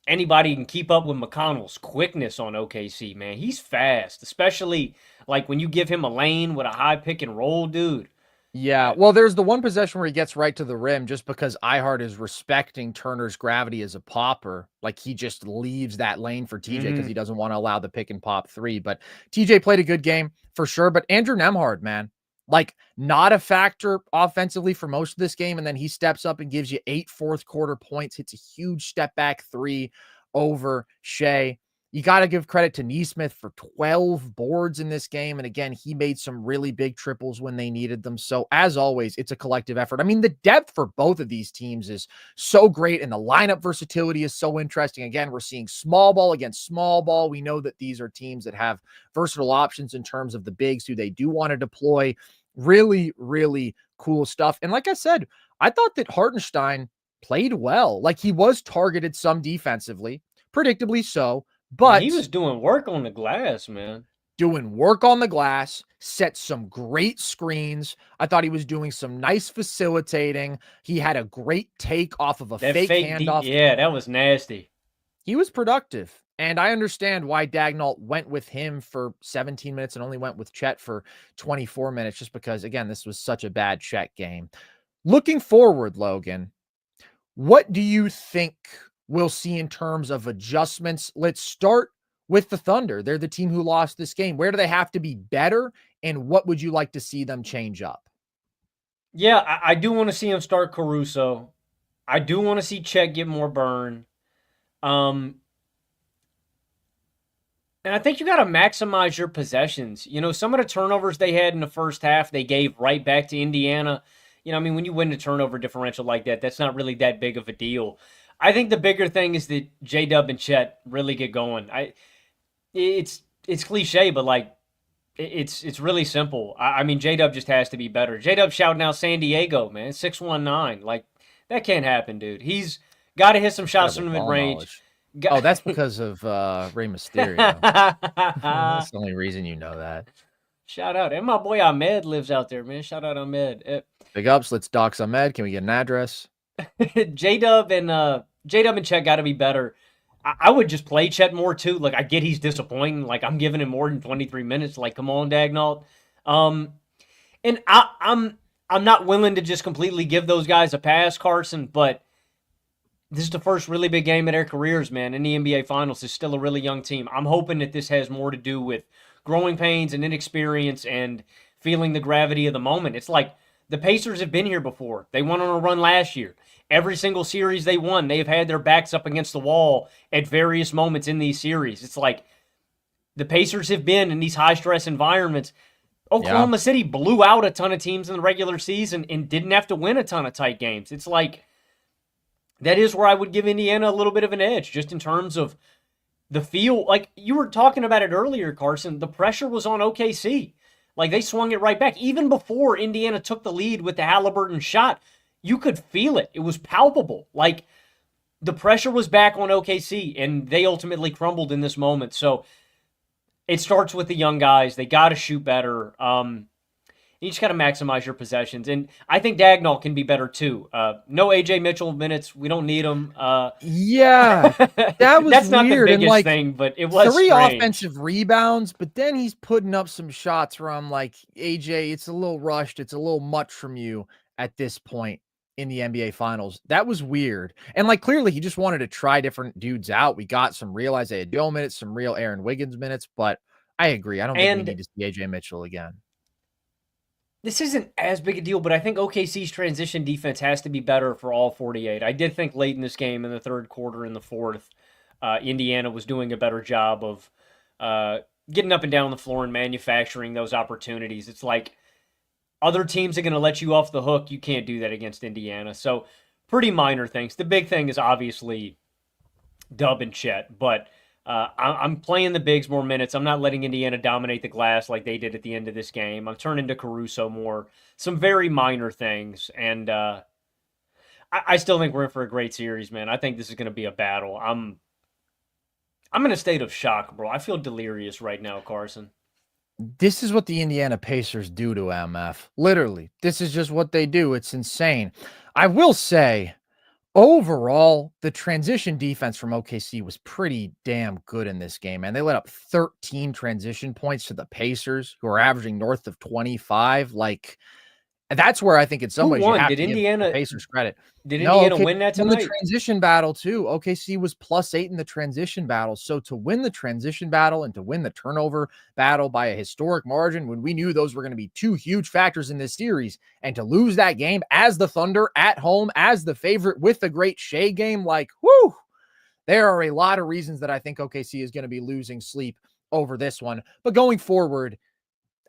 anybody who can keep up with McConnell's quickness on OKC, man. He's fast, especially like when you give him a lane with a high pick and roll, dude. Yeah, well, there's the one possession where he gets right to the rim just because iHeart is respecting Turner's gravity as a popper. Like, he just leaves that lane for TJ because he doesn't want to allow the pick and pop 3. But TJ played a good game for sure. But Andrew Nembhard, man, like, not a factor offensively for most of this game. And then he steps up and gives you 8 fourth quarter points, hits a huge step back 3 over Shai. You got to give credit to Nesmith for 12 boards in this game. And again, he made some really big triples when they needed them. So as always, it's a collective effort. I mean, the depth for both of these teams is so great. And the lineup versatility is so interesting. Again, we're seeing small ball against small ball. We know that these are teams that have versatile options in terms of the bigs who they do want to deploy. Really, really cool stuff. And like I said, I thought that Hartenstein played well. Like he was targeted some defensively, predictably so, He but was doing work on the glass, man. doing work on the glass, set some great screens. I thought he was doing some nice facilitating. He had a great take off of a That fake handoff. yeah, that was nasty. He was productive. And I understand why Dagnall went with him for 17 minutes and only went with Chet for 24 minutes, just because, again, this was such a bad Chet game. Looking forward, Logan, what do you think we'll see in terms of adjustments? Let's start with the Thunder. They're the team who lost this game. Where do they have to be better? And what would you like to see them change up? Yeah, I do want to see him start Caruso. I do want to see Chet get more burn. And I think you got to maximize your possessions. You know, some of the turnovers they had in the first half, they gave right back to Indiana. You know, I mean, when you win the turnover differential like that, that's not really that big of a deal. I think the bigger thing is that J-Dub and Chet really get going. It's cliche, but like it's really simple. I mean, J-Dub just has to be better. J-Dub shouting out San Diego, man, 619. Like that can't happen, dude. He's got to hit some shots from the mid range. Oh, that's because of Rey Mysterio. That's the only reason you know that. Shout out. And my boy Ahmed lives out there, man. Shout out Ahmed. Big ups. Let's dox Ahmed. Can we get an address? J-Dub and Chet got to be better. I would just play Chet more, too. Like, I get he's disappointing. Like, I'm giving him more than 23 minutes. Like, come on, Dagnall. And I'm not willing to just completely give those guys a pass, Carson, but this is the first really big game of their careers, man, in the NBA Finals. It's still a really young team. I'm hoping that this has more to do with growing pains and inexperience and feeling the gravity of the moment. It's like the Pacers have been here before. They went on a run last year. Every single series they won, they've had their backs up against the wall at various moments in these series. It's like the Pacers have been in these high-stress environments. Oklahoma City blew out a ton of teams in the regular season and didn't have to win a ton of tight games. It's like that is where I would give Indiana a little bit of an edge, just in terms of the feel. Like you were talking about it earlier, Carson, the pressure was on OKC. Like they swung it right back. Even before Indiana took the lead with the Haliburton shot, you could feel it. It was palpable. Like the pressure was back on OKC, and they ultimately crumbled in this moment. So it starts with the young guys. They got to shoot better. You just got to maximize your possessions. And I think Dagnall can be better too. No AJ Mitchell minutes. We don't need him. Yeah, that was that's not weird. the biggest and thing, but it was three strange. offensive rebounds, but then he's putting up some shots where I'm like, AJ, it's a little rushed. It's a little much from you at this point in the NBA Finals. That was weird. And like clearly he just wanted to try different dudes out. We got some real Isaiah Joe minutes, some real Aaron Wiggins minutes, but I agree. I don't think we need to see AJ Mitchell again. This isn't as big a deal, but I think OKC's transition defense has to be better for all 48. I did think late in this game, in the third quarter, in the fourth, Indiana was doing a better job of getting up and down the floor and manufacturing those opportunities. It's like other teams are going to let you off the hook. You can't do that against Indiana. So pretty minor things. The big thing is obviously Dub and Chet, but I'm playing the bigs more minutes. I'm not letting Indiana dominate the glass like they did at the end of this game. I'm turning to Caruso more. Some very minor things. And I still think we're in for a great series, man. I think this is going to be a battle. I'm in a state of shock, bro. I feel delirious right now, Carson. This is what the Indiana Pacers do to MF. Literally. This is just what they do. It's insane. I will say, overall, the transition defense from OKC was pretty damn good in this game, man. They let up 13 transition points to the Pacers, who are averaging north of 25. Like, that's where I think in some ways you have to give the Pacers credit. Did Indiana win that tonight? The transition battle too. OKC was +8 in the transition battle. So to win the transition battle and to win the turnover battle by a historic margin, when we knew those were going to be two huge factors in this series, and to lose that game as the Thunder at home, as the favorite with the great Shai game, like, whoo, there are a lot of reasons that I think OKC is going to be losing sleep over this one. But going forward,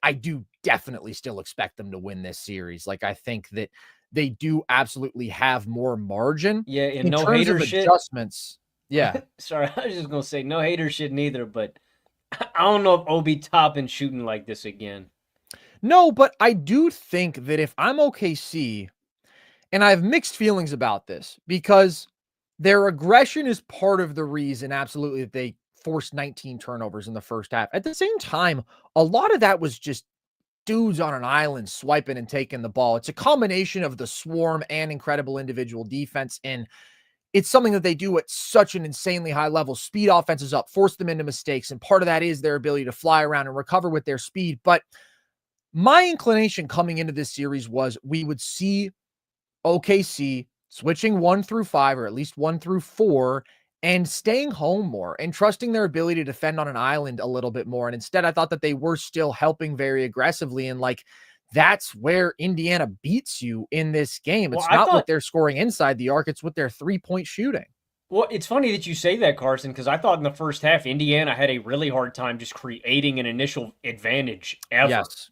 I do definitely still expect them to win this series. Like, I think that they do absolutely have more margin. Yeah, and in no terms hater of shit. Adjustments. Yeah. Sorry, I was just going to say no hater shit neither, but I don't know if Obi Toppin shooting like this again. No, but I do think that if I'm OKC, and I have mixed feelings about this because their aggression is part of the reason, absolutely, that they forced 19 turnovers in the first half. At the same time, a lot of that was just dudes on an island swiping and taking the ball. It's a combination of the swarm and incredible individual defense. And it's something that they do at such an insanely high level. Speed offenses up, force them into mistakes. And part of that is their ability to fly around and recover with their speed. But my inclination coming into this series was we would see OKC switching 1 through 5, or at least 1 through 4, and staying home more and trusting their ability to defend on an island a little bit more. And instead, I thought that they were still helping very aggressively. And like, that's where Indiana beats you in this game. It's not with their scoring inside the arc, it's with their 3-point shooting. Well, it's funny that you say that, Carson, because I thought in the first half, Indiana had a really hard time just creating an initial advantage ever. Yes.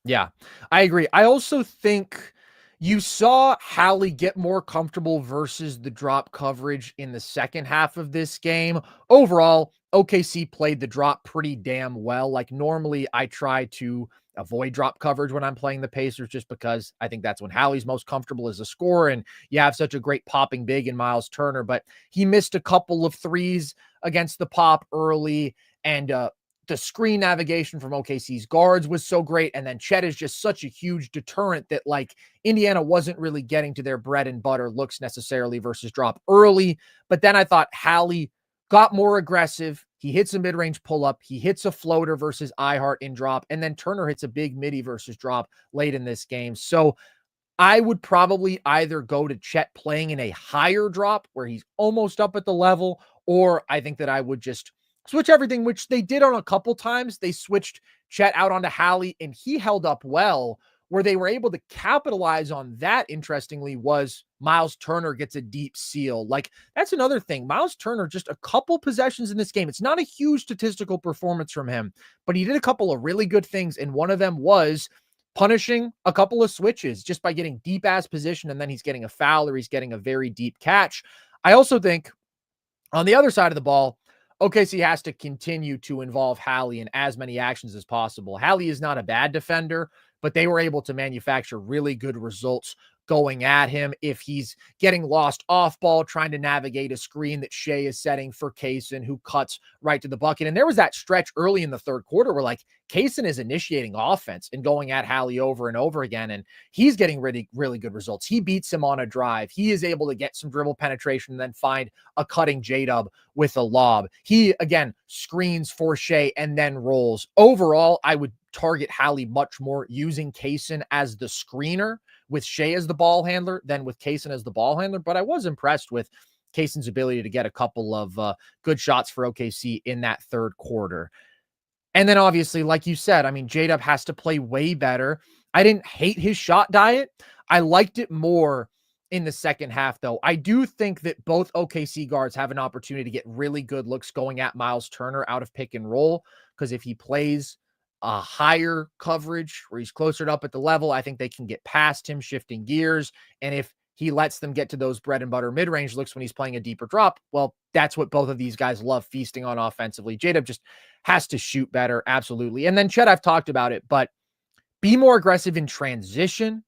Yeah, I agree. I also think you saw Hallie get more comfortable versus the drop coverage in the second half of this game. Overall, OKC played the drop pretty damn well. Like, normally I try to avoid drop coverage when I'm playing the Pacers just because I think that's when Hallie's most comfortable as a scorer, and you have such a great popping big in Miles Turner, but he missed a couple of threes against the pop early, and the screen navigation from OKC's guards was so great. And then Chet is just such a huge deterrent that like Indiana wasn't really getting to their bread and butter looks necessarily versus drop early. But then I thought Hallie got more aggressive. He hits a mid-range pull-up. He hits a floater versus iHeart in drop. And then Turner hits a big midi versus drop late in this game. So I would probably either go to Chet playing in a higher drop where he's almost up at the level, or I think that I would just switch everything, which they did on a couple times. They switched Chet out onto Hallie, and he held up well. Where they were able to capitalize on that, interestingly, was Miles Turner gets a deep seal. Like, that's another thing. Miles Turner, just a couple possessions in this game. It's not a huge statistical performance from him, but he did a couple of really good things, and one of them was punishing a couple of switches just by getting deep-ass position, and then he's getting a foul or he's getting a very deep catch. I also think on the other side of the ball, OKC has to continue to involve Hallie in as many actions as possible. Hallie is not a bad defender, but they were able to manufacture really good results going at him. If he's getting lost off ball, trying to navigate a screen that Shai is setting for Kaysen, who cuts right to the bucket. And there was that stretch early in the third quarter where like Kaysen is initiating offense and going at Hallie over and over again. And he's getting really, really good results. He beats him on a drive. He is able to get some dribble penetration and then find a cutting J-Dub with a lob. He, again, screens for Shai and then rolls. Overall, I would target Hallie much more using Kaysen as the screener with Shai as the ball handler than with Kaysen as the ball handler. But I was impressed with Kaysen's ability to get a couple of good shots for OKC in that third quarter. And then obviously, like you said, I mean, J-Dub has to play way better. I didn't hate his shot diet. I liked it more in the second half, though. I do think that both OKC guards have an opportunity to get really good looks going at Miles Turner out of pick and roll, because if he plays a higher coverage where he's closer up at the level, I think they can get past him, shifting gears. And if he lets them get to those bread and butter mid-range looks when he's playing a deeper drop, well, that's what both of these guys love feasting on offensively. J-Dub just has to shoot better, absolutely. And then Chet, I've talked about it, but be more aggressive in transition,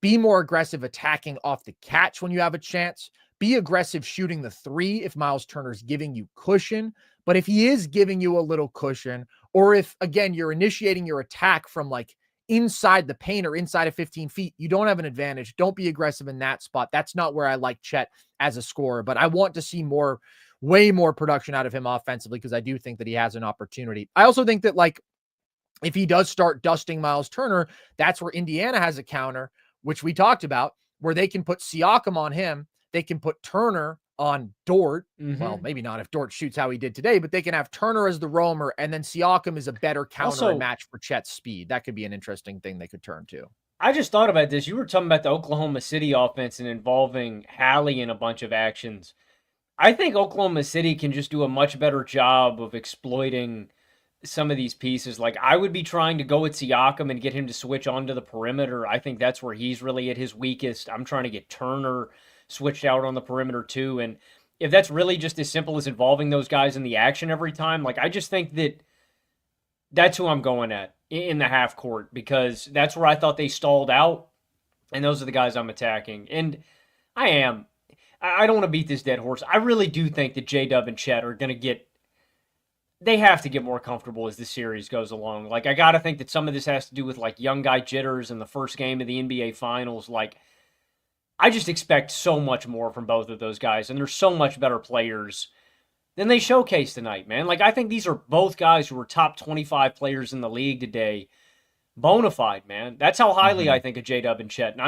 be more aggressive attacking off the catch when you have a chance, be aggressive shooting the three if Miles Turner's giving you cushion. But if he is giving you a little cushion, or if, again, you're initiating your attack from like inside the paint or inside of 15 feet, you don't have an advantage. Don't be aggressive in that spot. That's not where I like Chet as a scorer, but I want to see way more production out of him offensively, because I do think that he has an opportunity. I also think that like if he does start dusting Miles Turner, that's where Indiana has a counter, which we talked about, where they can put Siakam on him. They can put Turner on Dort. Well, maybe not if Dort shoots how he did today, but they can have Turner as the roamer, and then Siakam is a better counter and match for Chet's speed. That could be an interesting thing they could turn to. I just thought about this. You were talking about the Oklahoma City offense and involving Hallie in a bunch of actions. I think Oklahoma City can just do a much better job of exploiting some of these pieces. Like, I would be trying to go with Siakam and get him to switch onto the perimeter. I think that's where he's really at his weakest. I'm trying to get Turner switched out on the perimeter too. And if that's really just as simple as involving those guys in the action every time, like, I just think that that's who I'm going at. in the half court, because that's where I thought they stalled out, and those are the guys I'm attacking. And I don't want to beat this dead horse. I really do think that J-Dub and Chet are going to they have to get more comfortable as the series goes along. Like, I got to think that some of this has to do with, like, young guy jitters in the first game of the NBA Finals. Like, I just expect so much more from both of those guys, and they're so much better players than they showcased tonight, man. Like, I think these are both guys who were top 25 players in the league today. Bona fide, man. That's how highly I think of J-Dub and Chet. And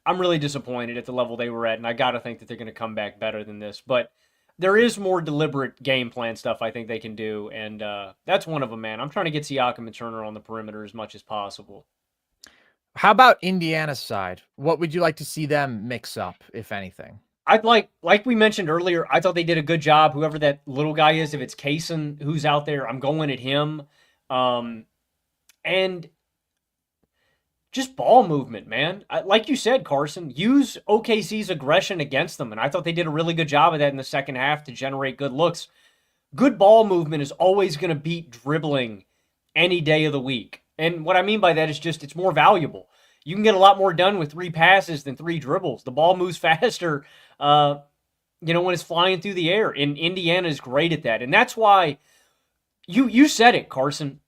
I'm really disappointed at the level they were at, and I got to think that they're going to come back better than this. But there is more deliberate game plan stuff I think they can do, and that's one of them, man. I'm trying to get Siakam and Turner on the perimeter as much as possible. How about Indiana's side? What would you like to see them mix up, if anything? I'd like we mentioned earlier, I thought they did a good job. Whoever that little guy is, if it's Kaysen who's out there, I'm going at him. And just ball movement, man. Like you said, Carson, use OKC's aggression against them. And I thought they did a really good job of that in the second half to generate good looks. Good ball movement is always going to beat dribbling any day of the week. And what I mean by that is just it's more valuable. You can get a lot more done with 3 passes than 3 dribbles. The ball moves faster, when it's flying through the air. And Indiana is great at that. And that's why you said it, Carson.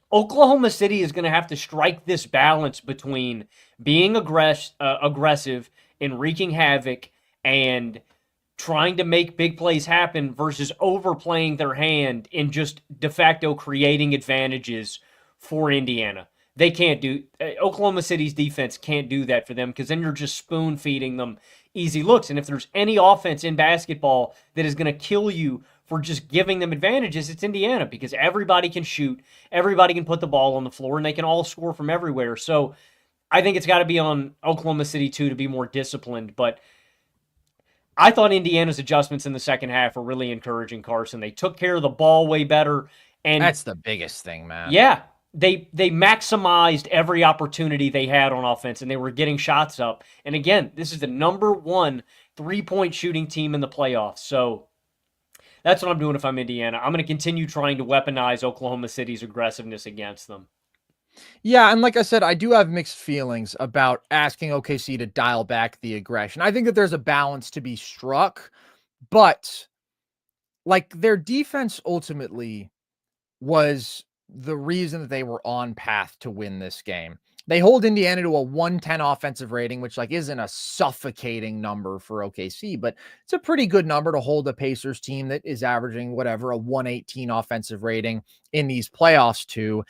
Oklahoma City is going to have to strike this balance between being aggressive and wreaking havoc and trying to make big plays happen versus overplaying their hand and just de facto creating advantages for Indiana. They can't do Oklahoma City's defense can't do that for them, because then you're just spoon feeding them easy looks. And if there's any offense in basketball that is going to kill you for just giving them advantages, it's Indiana, because everybody can shoot, everybody can put the ball on the floor, and they can all score from everywhere. So I think it's got to be on Oklahoma City too to be more disciplined. But I thought Indiana's adjustments in the second half were really encouraging, Carson. They took care of the ball way better. And that's the biggest thing, man. Yeah. They maximized every opportunity they had on offense, and they were getting shots up. And again, this is the number 1 3-point shooting team in the playoffs. So that's what I'm doing if I'm Indiana. I'm going to continue trying to weaponize Oklahoma City's aggressiveness against them. Yeah, and like I said, I do have mixed feelings about asking OKC to dial back the aggression. I think that there's a balance to be struck, but like their defense ultimately was the reason that they were on path to win this game. They hold Indiana to a 110 offensive rating, which like isn't a suffocating number for OKC, but it's a pretty good number to hold a Pacers team that is averaging whatever, a 118 offensive rating in these playoffs to.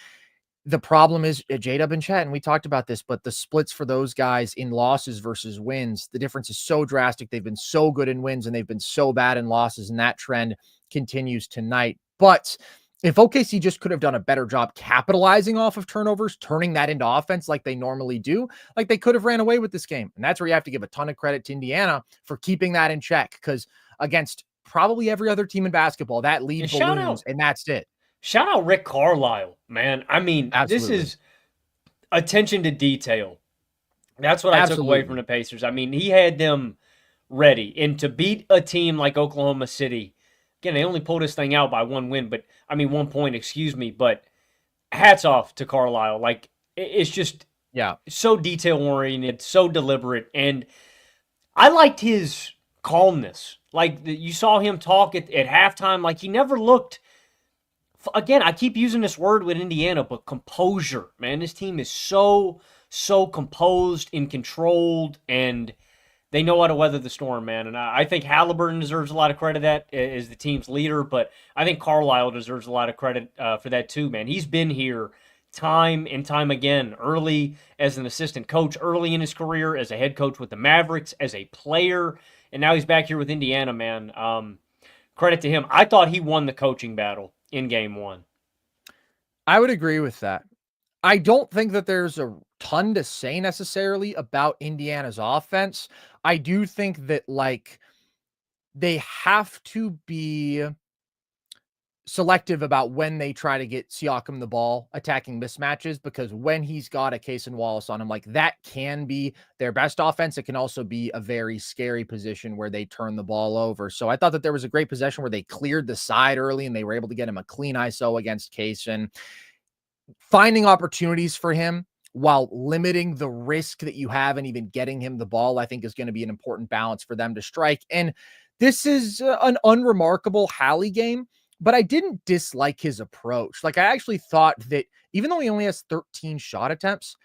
The problem is J-Dub and Chet, and we talked about this, but the splits for those guys in losses versus wins, the difference is so drastic. They've been so good in wins and they've been so bad in losses, and that trend continues tonight. But if OKC just could have done a better job capitalizing off of turnovers, turning that into offense like they normally do, like they could have ran away with this game. And that's where you have to give a ton of credit to Indiana for keeping that in check, because against probably every other team in basketball, that lead balloons, and that's it. Shout out Rick Carlisle, man. I mean, Absolutely. This is attention to detail. That's what I took away from the Pacers. I mean, he had them ready. And to beat a team like Oklahoma City, again, they only pulled this thing out by 1 point, excuse me. But hats off to Carlisle. Like, it's just so detail-oriented, so deliberate. And I liked his calmness. Like, you saw him talk at halftime. Like, he never looked... Again, I keep using this word with Indiana, but composure, man. This team is so composed and controlled, and they know how to weather the storm, man. And I think Haliburton deserves a lot of credit for that as the team's leader, but I think Carlisle deserves a lot of credit for that too, man. He's been here time and time again, early as an assistant coach, early in his career, as a head coach with the Mavericks, as a player, and now he's back here with Indiana, man. Credit to him. I thought he won the coaching battle in game 1. I would agree with that. I don't think that there's a ton to say necessarily about Indiana's offense. I do think that like they have to be selective about when they try to get Siakam the ball attacking mismatches, because when he's got a Case and Wallace on him, like that can be their best offense. It can also be a very scary position where they turn the ball over. So I thought that there was a great possession where they cleared the side early and they were able to get him a clean ISO against Case. And finding opportunities for him while limiting the risk that you have and even getting him the ball, I think is going to be an important balance for them to strike. And this is an unremarkable Hallie game, but I didn't dislike his approach. Like, I actually thought that even though he only has 13 shot attempts,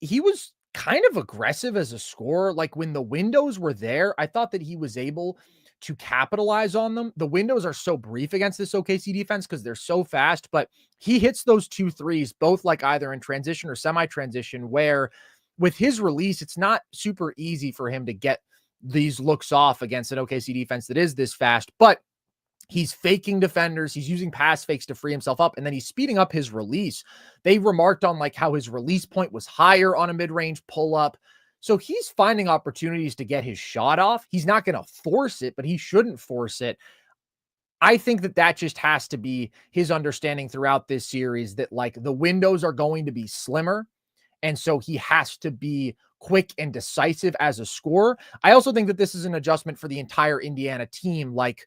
he was kind of aggressive as a scorer. Like, when the windows were there, I thought that he was able to capitalize on them. The windows are so brief against this OKC defense because they're so fast, but he hits those 2 threes, both like either in transition or semi-transition, where with his release, it's not super easy for him to get these looks off against an OKC defense that is this fast, but he's faking defenders. He's using pass fakes to free himself up, and then he's speeding up his release. They remarked on like how his release point was higher on a mid-range pull-up. So he's finding opportunities to get his shot off. He's not going to force it, but he shouldn't force it. I think that that just has to be his understanding throughout this series, that like the windows are going to be slimmer. And so he has to be quick and decisive as a scorer. I also think that this is an adjustment for the entire Indiana team. Like,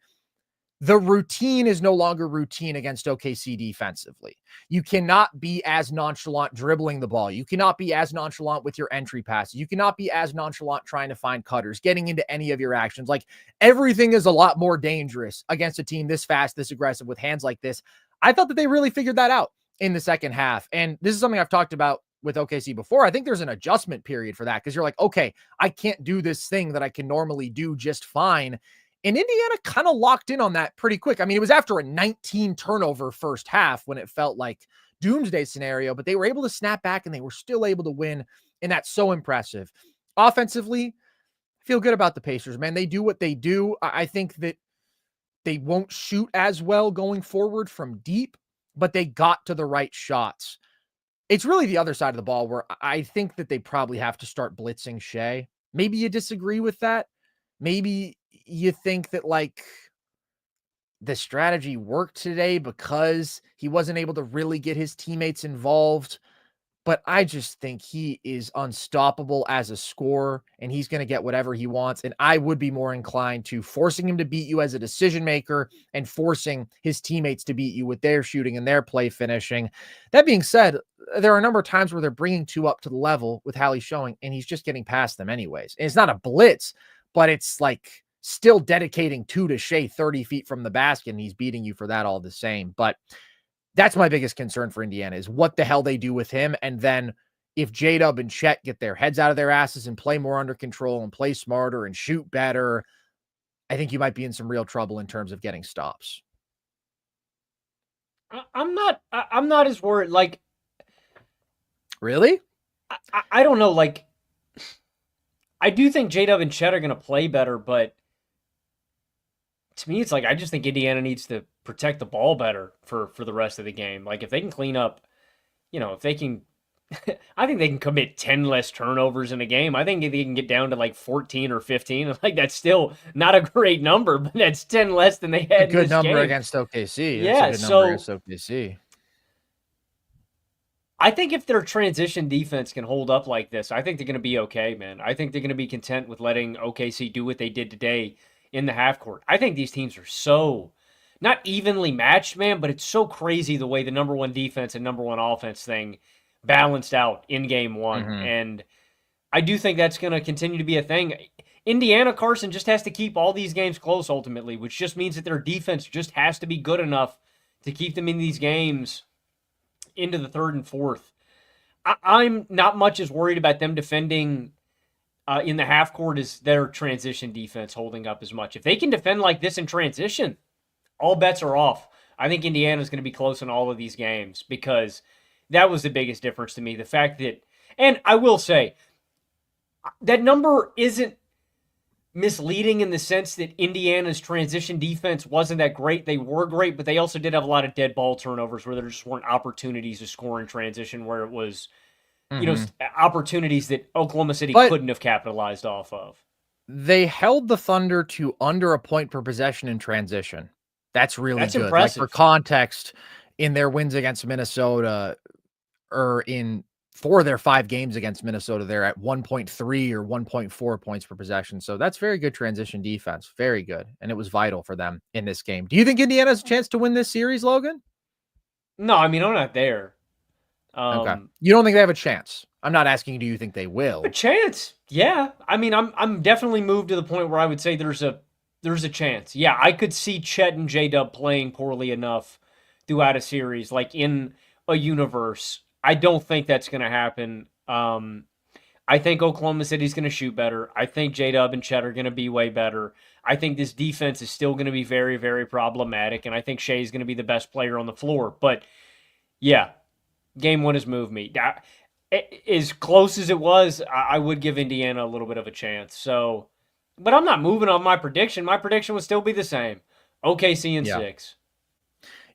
the routine is no longer routine against OKC defensively. You cannot be as nonchalant dribbling the ball. You cannot be as nonchalant with your entry passes. You cannot be as nonchalant trying to find cutters, getting into any of your actions. Like, everything is a lot more dangerous against a team this fast, this aggressive, with hands like this. I thought that they really figured that out in the second half. And this is something I've talked about with OKC before. I think there's an adjustment period for that, because you're like, okay, I can't do this thing that I can normally do just fine. And Indiana kind of locked in on that pretty quick. I mean, it was after a 19 turnover first half when it felt like doomsday scenario, but they were able to snap back and they were still able to win. And that's so impressive. Offensively, I feel good about the Pacers, man. They do what they do. I think that they won't shoot as well going forward from deep, but they got to the right shots. It's really the other side of the ball where I think that they probably have to start blitzing Shai. Maybe you disagree with that. Maybe you think that like the strategy worked today because he wasn't able to really get his teammates involved. But I just think he is unstoppable as a scorer, and he's going to get whatever he wants. And I would be more inclined to forcing him to beat you as a decision maker and forcing his teammates to beat you with their shooting and their play finishing. That being said, there are a number of times where they're bringing 2 up to the level with Hallie showing, and he's just getting past them anyways. And it's not a blitz, but it's like still dedicating 2 to Shai 30 feet from the basket, and he's beating you for that all the same. But that's my biggest concern for Indiana, is what the hell they do with him. And then if J-Dub and Chet get their heads out of their asses and play more under control and play smarter and shoot better, I think you might be in some real trouble in terms of getting stops. I'm not as worried. Like, really? I don't know. Like, I do think J-Dub and Chet are going to play better, but to me, it's like, I just think Indiana needs to protect the ball better for the rest of the game. Like, if they can clean up, if they can, I think they can commit 10 less turnovers in a game. I think if they can get down to like 14 or 15, like, that's still not a great number, but that's 10 less than they had. A good number game against OKC. Yeah, that's a good number against OKC. I think if their transition defense can hold up like this, I think they're going to be okay, man. I think they're going to be content with letting OKC do what they did today in the half court. I think these teams are so not evenly matched, man, but it's so crazy the way the number one defense and number one offense thing balanced out in game one. Mm-hmm. And I do think that's going to continue to be a thing. Indiana, Carson, just has to keep all these games close ultimately, which just means that their defense just has to be good enough to keep them in these games into the third and fourth. I'm not much as worried about them defending in the half court as their transition defense holding up as much. If they can defend like this in transition, all bets are off. I think Indiana's going to be close in all of these games, because that was the biggest difference to me. The fact that, and I will say, that number isn't misleading in the sense that Indiana's transition defense wasn't that great. They were great, but they also did have a lot of dead ball turnovers where there just weren't opportunities to score in transition, where it was, opportunities that Oklahoma City couldn't have capitalized off of. They held the Thunder to under a point per possession in transition. That's really good. Impressive. Like, for context, in their wins against Minnesota, or in 4 of their 5 games against Minnesota, they're at 1.3 or 1.4 points per possession. So that's very good transition defense. Very good. And it was vital for them in this game. Do you think Indiana has a chance to win this series, Logan? No, I mean, I'm not there. Okay. You don't think they have a chance? I'm not asking, do you think they will? A chance. Yeah. I mean, I'm definitely moved to the point where I would say there's a chance. Yeah, I could see Chet and J-Dub playing poorly enough throughout a series, like in a universe. I don't think that's going to happen. I think Oklahoma City's going to shoot better. I think J-Dub and Chet are going to be way better. I think this defense is still going to be very, very problematic, and I think Shai's going to be the best player on the floor. But, yeah, game one has moved me. As close as it was, I would give Indiana a little bit of a chance. So, but I'm not moving on my prediction. My prediction would still be the same. OKC in 6.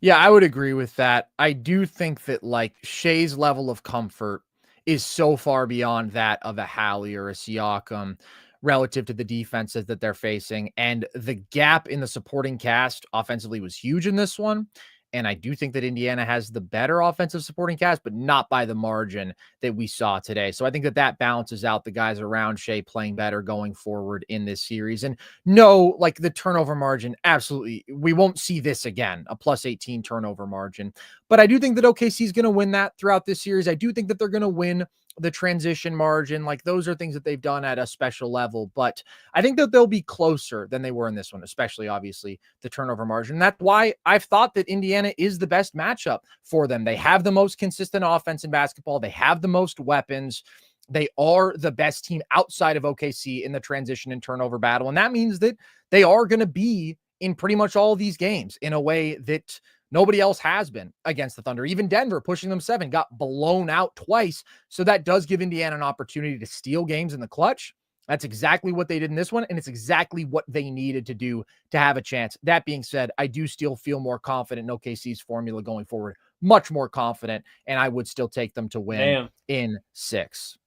Yeah, I would agree with that. I do think that like Shai's level of comfort is so far beyond that of a Hallie or a Siakam relative to the defenses that they're facing. And the gap in the supporting cast offensively was huge in this one. And I do think that Indiana has the better offensive supporting cast, but not by the margin that we saw today. So I think that balances out the guys around Shai playing better going forward in this series. And no, like the turnover margin, absolutely. We won't see this again, a plus 18 turnover margin. But I do think that OKC is going to win that throughout this series. I do think that they're going to win the transition margin. Like those are things that they've done at a special level, but I think that they'll be closer than they were in this one, especially obviously the turnover margin. That's why I've thought that Indiana is the best matchup for them. They have the most consistent offense in basketball. They have the most weapons. They are the best team outside of OKC in the transition and turnover battle. And that means that they are going to be in pretty much all of these games in a way that nobody else has been against the Thunder. Even Denver, pushing them 7, got blown out twice. So that does give Indiana an opportunity to steal games in the clutch. That's exactly what they did in this one, and it's exactly what they needed to do to have a chance. That being said, I do still feel more confident in OKC's formula going forward, much more confident, and I would still take them to win in 6.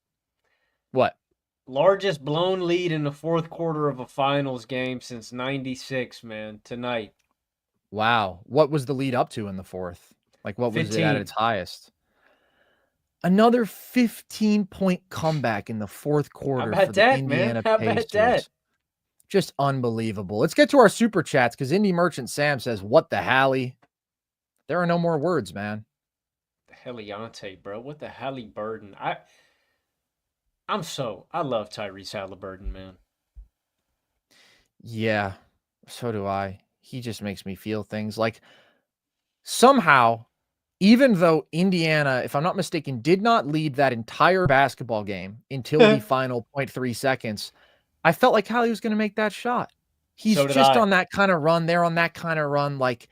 What? Largest blown lead in the fourth quarter of a finals game since 96, man, tonight. Wow. What was the lead up to in the fourth? Like what 15. was it at its highest? Another 15-point comeback in the fourth quarter for the Indiana Pacers. Just unbelievable. Let's get to our super chats because Indy Merchant Sam says, what the Hallie? There are no more words, man. The Heliante, bro. What the Haliburton? I love Tyrese Haliburton, man. Yeah, so do I. He just makes me feel things like somehow, even though Indiana, if I'm not mistaken, did not lead that entire basketball game until the final 0.3 seconds, I felt like Hallie was going to make that shot. He's just on that kind of run. They're on that kind of run. Like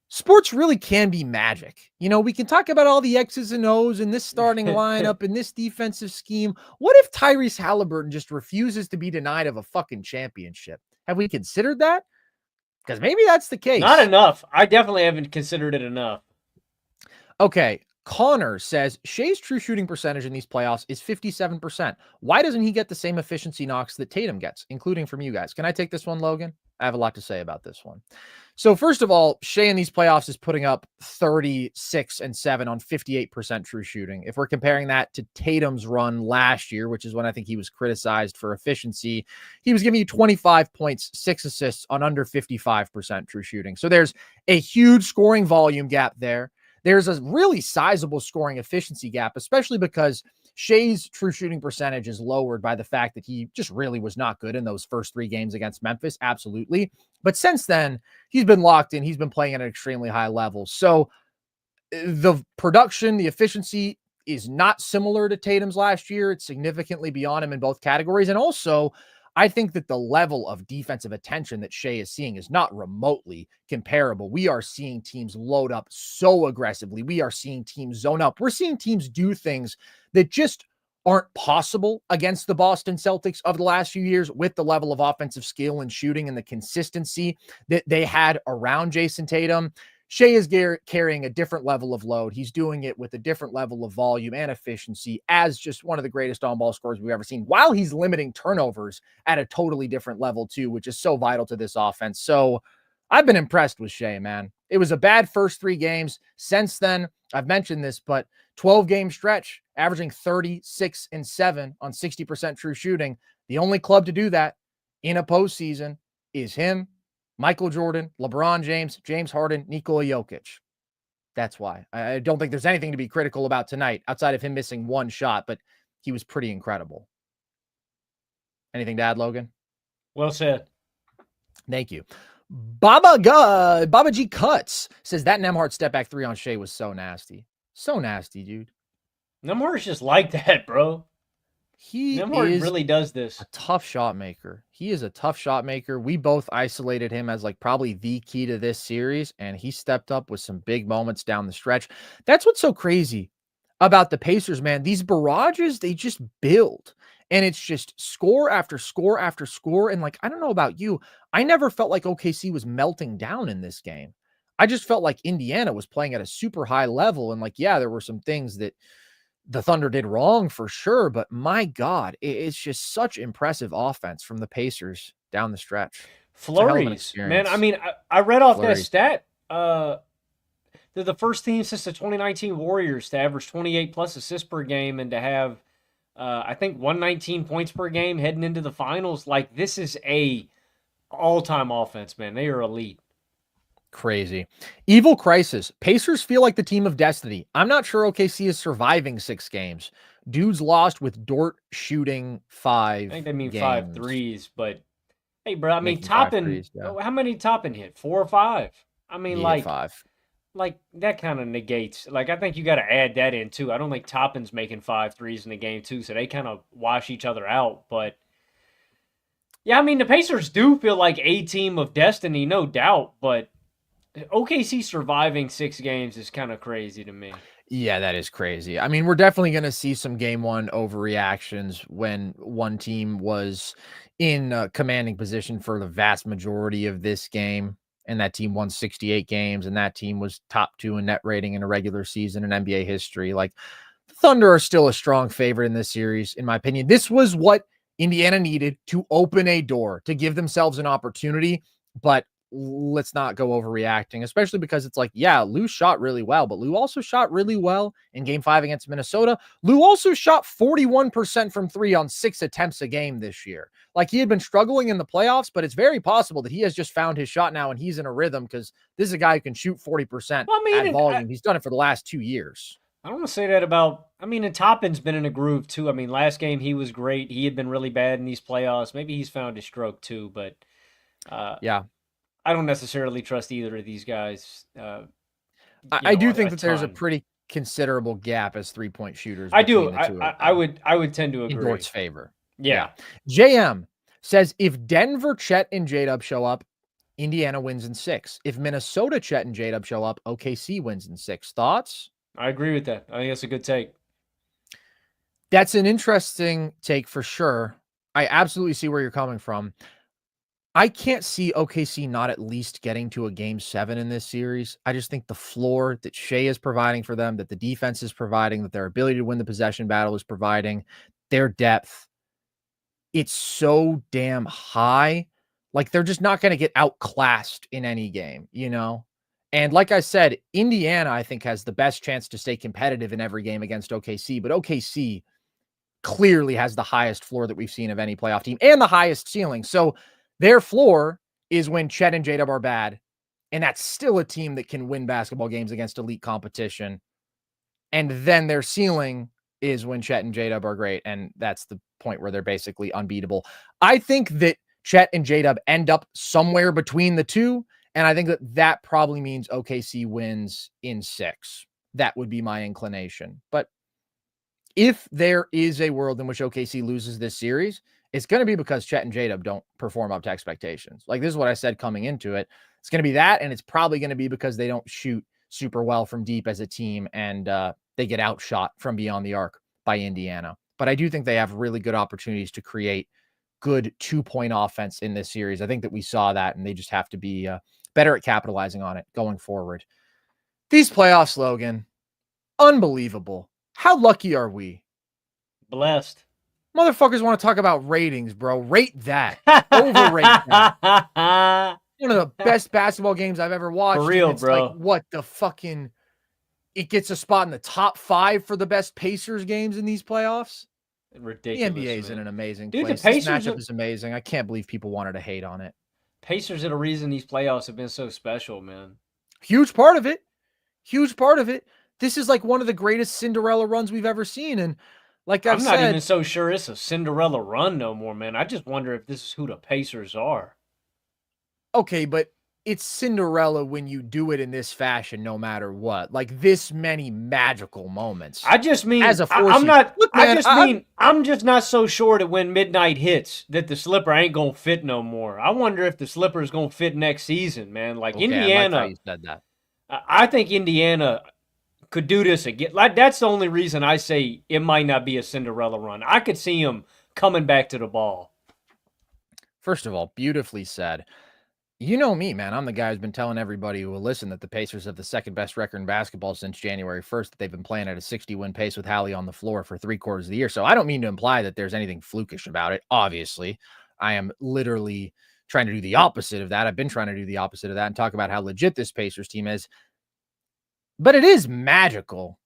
sports really can be magic. You know, we can talk about all the X's and O's and this starting lineup and this defensive scheme. What if Tyrese Haliburton just refuses to be denied of a fucking championship? Have we considered that? Because maybe that's the case. Not enough. I definitely haven't considered it enough. Okay. Connor says Shai's true shooting percentage in these playoffs is 57%. Why doesn't he get the same efficiency knocks that Tatum gets, including from you guys? Can I take this one, Logan? I have a lot to say about this one. So first of all, Shai in these playoffs is putting up 36 and 7 on 58% true shooting. If we're comparing that to Tatum's run last year, which is when I think he was criticized for efficiency, he was giving you 25 points, 6 assists on under 55% true shooting. So there's a huge scoring volume gap there. There's a really sizable scoring efficiency gap, especially because Shai's true shooting percentage is lowered by the fact that he just really was not good in those first 3 games against Memphis. Absolutely. But since then, he's been locked in. He's been playing at an extremely high level. So the production, the efficiency is not similar to Tatum's last year. It's significantly beyond him in both categories. And also, I think that the level of defensive attention that Shai is seeing is not remotely comparable. We are seeing teams load up so aggressively. We are seeing teams zone up. We're seeing teams do things that just aren't possible against the Boston Celtics of the last few years with the level of offensive skill and shooting and the consistency that they had around Jason Tatum. Shai is carrying a different level of load. He's doing it with a different level of volume and efficiency as just one of the greatest on-ball scorers we've ever seen, while he's limiting turnovers at a totally different level too, which is so vital to this offense. So I've been impressed with Shai, man. It was a bad first 3 games. Since then, I've mentioned this, but 12-game stretch, averaging 36 and 7 on 60% true shooting. The only club to do that in a postseason is him, Michael Jordan, LeBron James, James Harden, Nikola Jokic. That's why. I don't think there's anything to be critical about tonight outside of him missing one shot, but he was pretty incredible. Anything to add, Logan? Well said. Thank you. Baba G Cuts says that Nembhard step back 3 on Shai was so nasty. So nasty, dude. Nembhard's just like that, bro. Nembhard really does this. A tough shot maker. He is a tough shot maker. We both isolated him as like probably the key to this series, and he stepped up with some big moments down the stretch. That's what's so crazy about the Pacers, man. These barrages, they just build. And it's just score after score after score. And like, I don't know about you, I never felt like OKC was melting down in this game. I just felt like Indiana was playing at a super high level. And like, yeah, there were some things that the Thunder did wrong for sure. But my God, it's just such impressive offense from the Pacers down the stretch. Flurries, man. I mean, I read off that stat. They're the first team since the 2019 Warriors to average 28 plus assists per game and to have I think 119 points per game heading into the finals. Like, this is a all-time offense, man. They are elite. Crazy. Evil Crisis. Pacers feel like the team of destiny. I'm not sure OKC is surviving 6 games. Dudes lost with Dort shooting 5 I think they mean games. 5 threes, but hey, bro, I mean, Toppin, how many Toppin hit? 4 or 5? I mean, like 5. Like, that kind of negates. Like, I think you got to add that in, too. I don't think Toppin's making 5 threes in the game, too, so they kind of wash each other out. But, yeah, I mean, the Pacers do feel like a team of destiny, no doubt. But OKC surviving 6 games is kind of crazy to me. Yeah, that is crazy. I mean, we're definitely going to see some game 1 overreactions when one team was in commanding position for the vast majority of this game. And that team won 68 games, and that team was top 2 in net rating in a regular season in NBA history. Like, the Thunder are still a strong favorite in this series, in my opinion. This was what Indiana needed to open a door, to give themselves an opportunity. But let's not go overreacting, especially because it's like, yeah, Lou shot really well, but Lou also shot really well in game 5 against Minnesota. Lou also shot 41% from 3 on 6 attempts a game this year. Like, he had been struggling in the playoffs, but it's very possible that he has just found his shot now and he's in a rhythm because this is a guy who can shoot 40% at volume. He's done it for the last 2 years. I don't want to say that about, I mean, and Toppin's been in a groove too. I mean, last game he was great. He had been really bad in these playoffs. Maybe he's found his stroke too, but yeah. I don't necessarily trust either of these guys. I do think that there's a pretty considerable gap as 3-point shooters. I do. I would tend to agree. In Dort's favor. Yeah. JM says if Denver, Chet, and J-Dub show up, Indiana wins in 6. If Minnesota, Chet, and J-Dub show up, OKC wins in 6. Thoughts? I agree with that. I think that's a good take. That's an interesting take for sure. I absolutely see where you're coming from. I can't see OKC not at least getting to a game 7 in this series. I just think the floor that Shai is providing for them, that the defense is providing, that their ability to win the possession battle is providing, their depth, it's so damn high. Like, they're just not going to get outclassed in any game, you know? And like I said, Indiana, I think, has the best chance to stay competitive in every game against OKC, but OKC clearly has the highest floor that we've seen of any playoff team and the highest ceiling. So their floor is when Chet and J-Dub are bad, and that's still a team that can win basketball games against elite competition. And then their ceiling is when Chet and J-Dub are great, and that's the point where they're basically unbeatable. I think that Chet and J-Dub end up somewhere between the two, and I think that that probably means OKC wins in 6. That would be my inclination. But if there is a world in which OKC loses this series, it's going to be because Chet and J-Dub don't perform up to expectations. Like, this is what I said coming into it. It's going to be that, and it's probably going to be because they don't shoot super well from deep as a team, and they get outshot from beyond the arc by Indiana. But I do think they have really good opportunities to create good 2-point offense in this series. I think that we saw that, and they just have to be better at capitalizing on it going forward. These playoffs, Logan, unbelievable. How lucky are we? Blessed. Motherfuckers want to talk about ratings, bro. Rate that. Overrate that. One of the best basketball games I've ever watched. For real, bro. Like, what the fucking... It gets a spot in the top 5 for the best Pacers games in these playoffs. Ridiculous. The NBA is in an amazing Dude, place. This matchup is amazing. I can't believe people wanted to hate on it. Pacers are the reason these playoffs have been so special, man. Huge part of it. Huge part of it. This is like one of the greatest Cinderella runs we've ever seen. And like I've I'm not even said, so sure it's a Cinderella run no more, man. I just wonder if this is who the Pacers are. okay, but it's Cinderella when you do it in this fashion, no matter what. Like this many magical moments. I just mean, As a four I'm seed. not. Look, I man, just mean, I'm just not so sure that when midnight hits, that the slipper ain't gonna fit no more. I wonder if the slipper is gonna fit next season, man. Like okay, I like how Indiana, you said that. I think Indiana could do this again. Like that's the only reason I say it might not be a Cinderella run. I could see him coming back to the ball. First of all, beautifully said. You know me, man. I'm the guy who's been telling everybody who will listen that the Pacers have the second best record in basketball since January 1st, that they've been playing at a 60-win pace with Hallie on the floor for 3/4 of the year. So I don't mean to imply that there's anything flukish about it. Obviously, I am literally trying to do the opposite of that. I've been trying to do the opposite of that and talk about how legit this Pacers team is. But it is magical.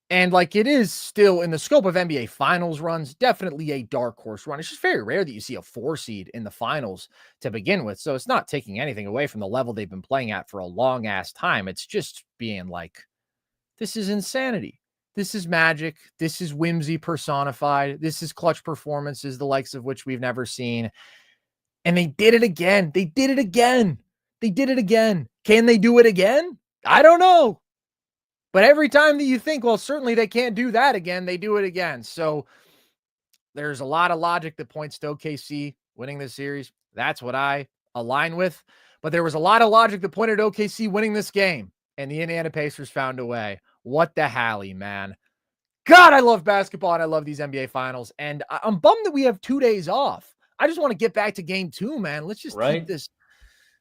And like it is still in the scope of NBA finals runs, definitely a dark horse run. It's just very rare that you see a 4 seed in the finals to begin with. So it's not taking anything away from the level they've been playing at for a long ass time. It's just being like, this is insanity. This is magic. This is whimsy personified. This is clutch performances, the likes of which we've never seen. And they did it again. They did it again. They did it again. Can they do it again? I don't know. But every time that you think, well, certainly they can't do that again, they do it again. So there's a lot of logic that points to OKC winning this series. That's what I align with. But there was a lot of logic that pointed to OKC winning this game, and the Indiana Pacers found a way. What the Hallie, man. God, I love basketball, and I love these NBA finals. And I'm bummed that we have 2 days off. I just want to get back to game 2, man. Let's just keep this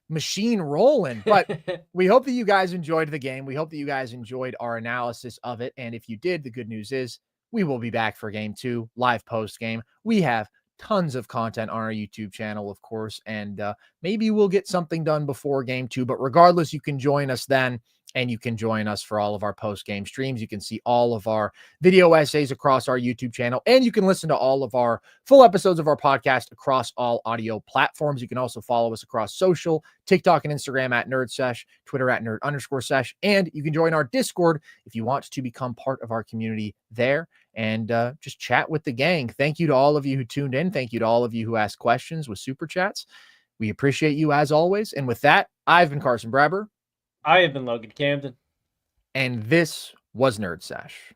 machine rolling. But we hope that you guys enjoyed the game. We hope that you guys enjoyed our analysis of it. And if you did, the good news is we will be back for game 2, live post game. We have tons of content on our YouTube channel, of course, and maybe we'll get something done before game 2. But regardless, you can join us then. And you can join us for all of our post-game streams. You can see all of our video essays across our YouTube channel, and you can listen to all of our full episodes of our podcast across all audio platforms. You can also follow us across social, TikTok and Instagram at NerdSesh, Twitter at Nerd_Sesh, and you can join our Discord if you want to become part of our community there and just chat with the gang. Thank you to all of you who tuned in. Thank you to all of you who asked questions with Super Chats. We appreciate you as always. And with that, I've been Carson Breber. I have been Logan Camden. And this was Nerd Sesh.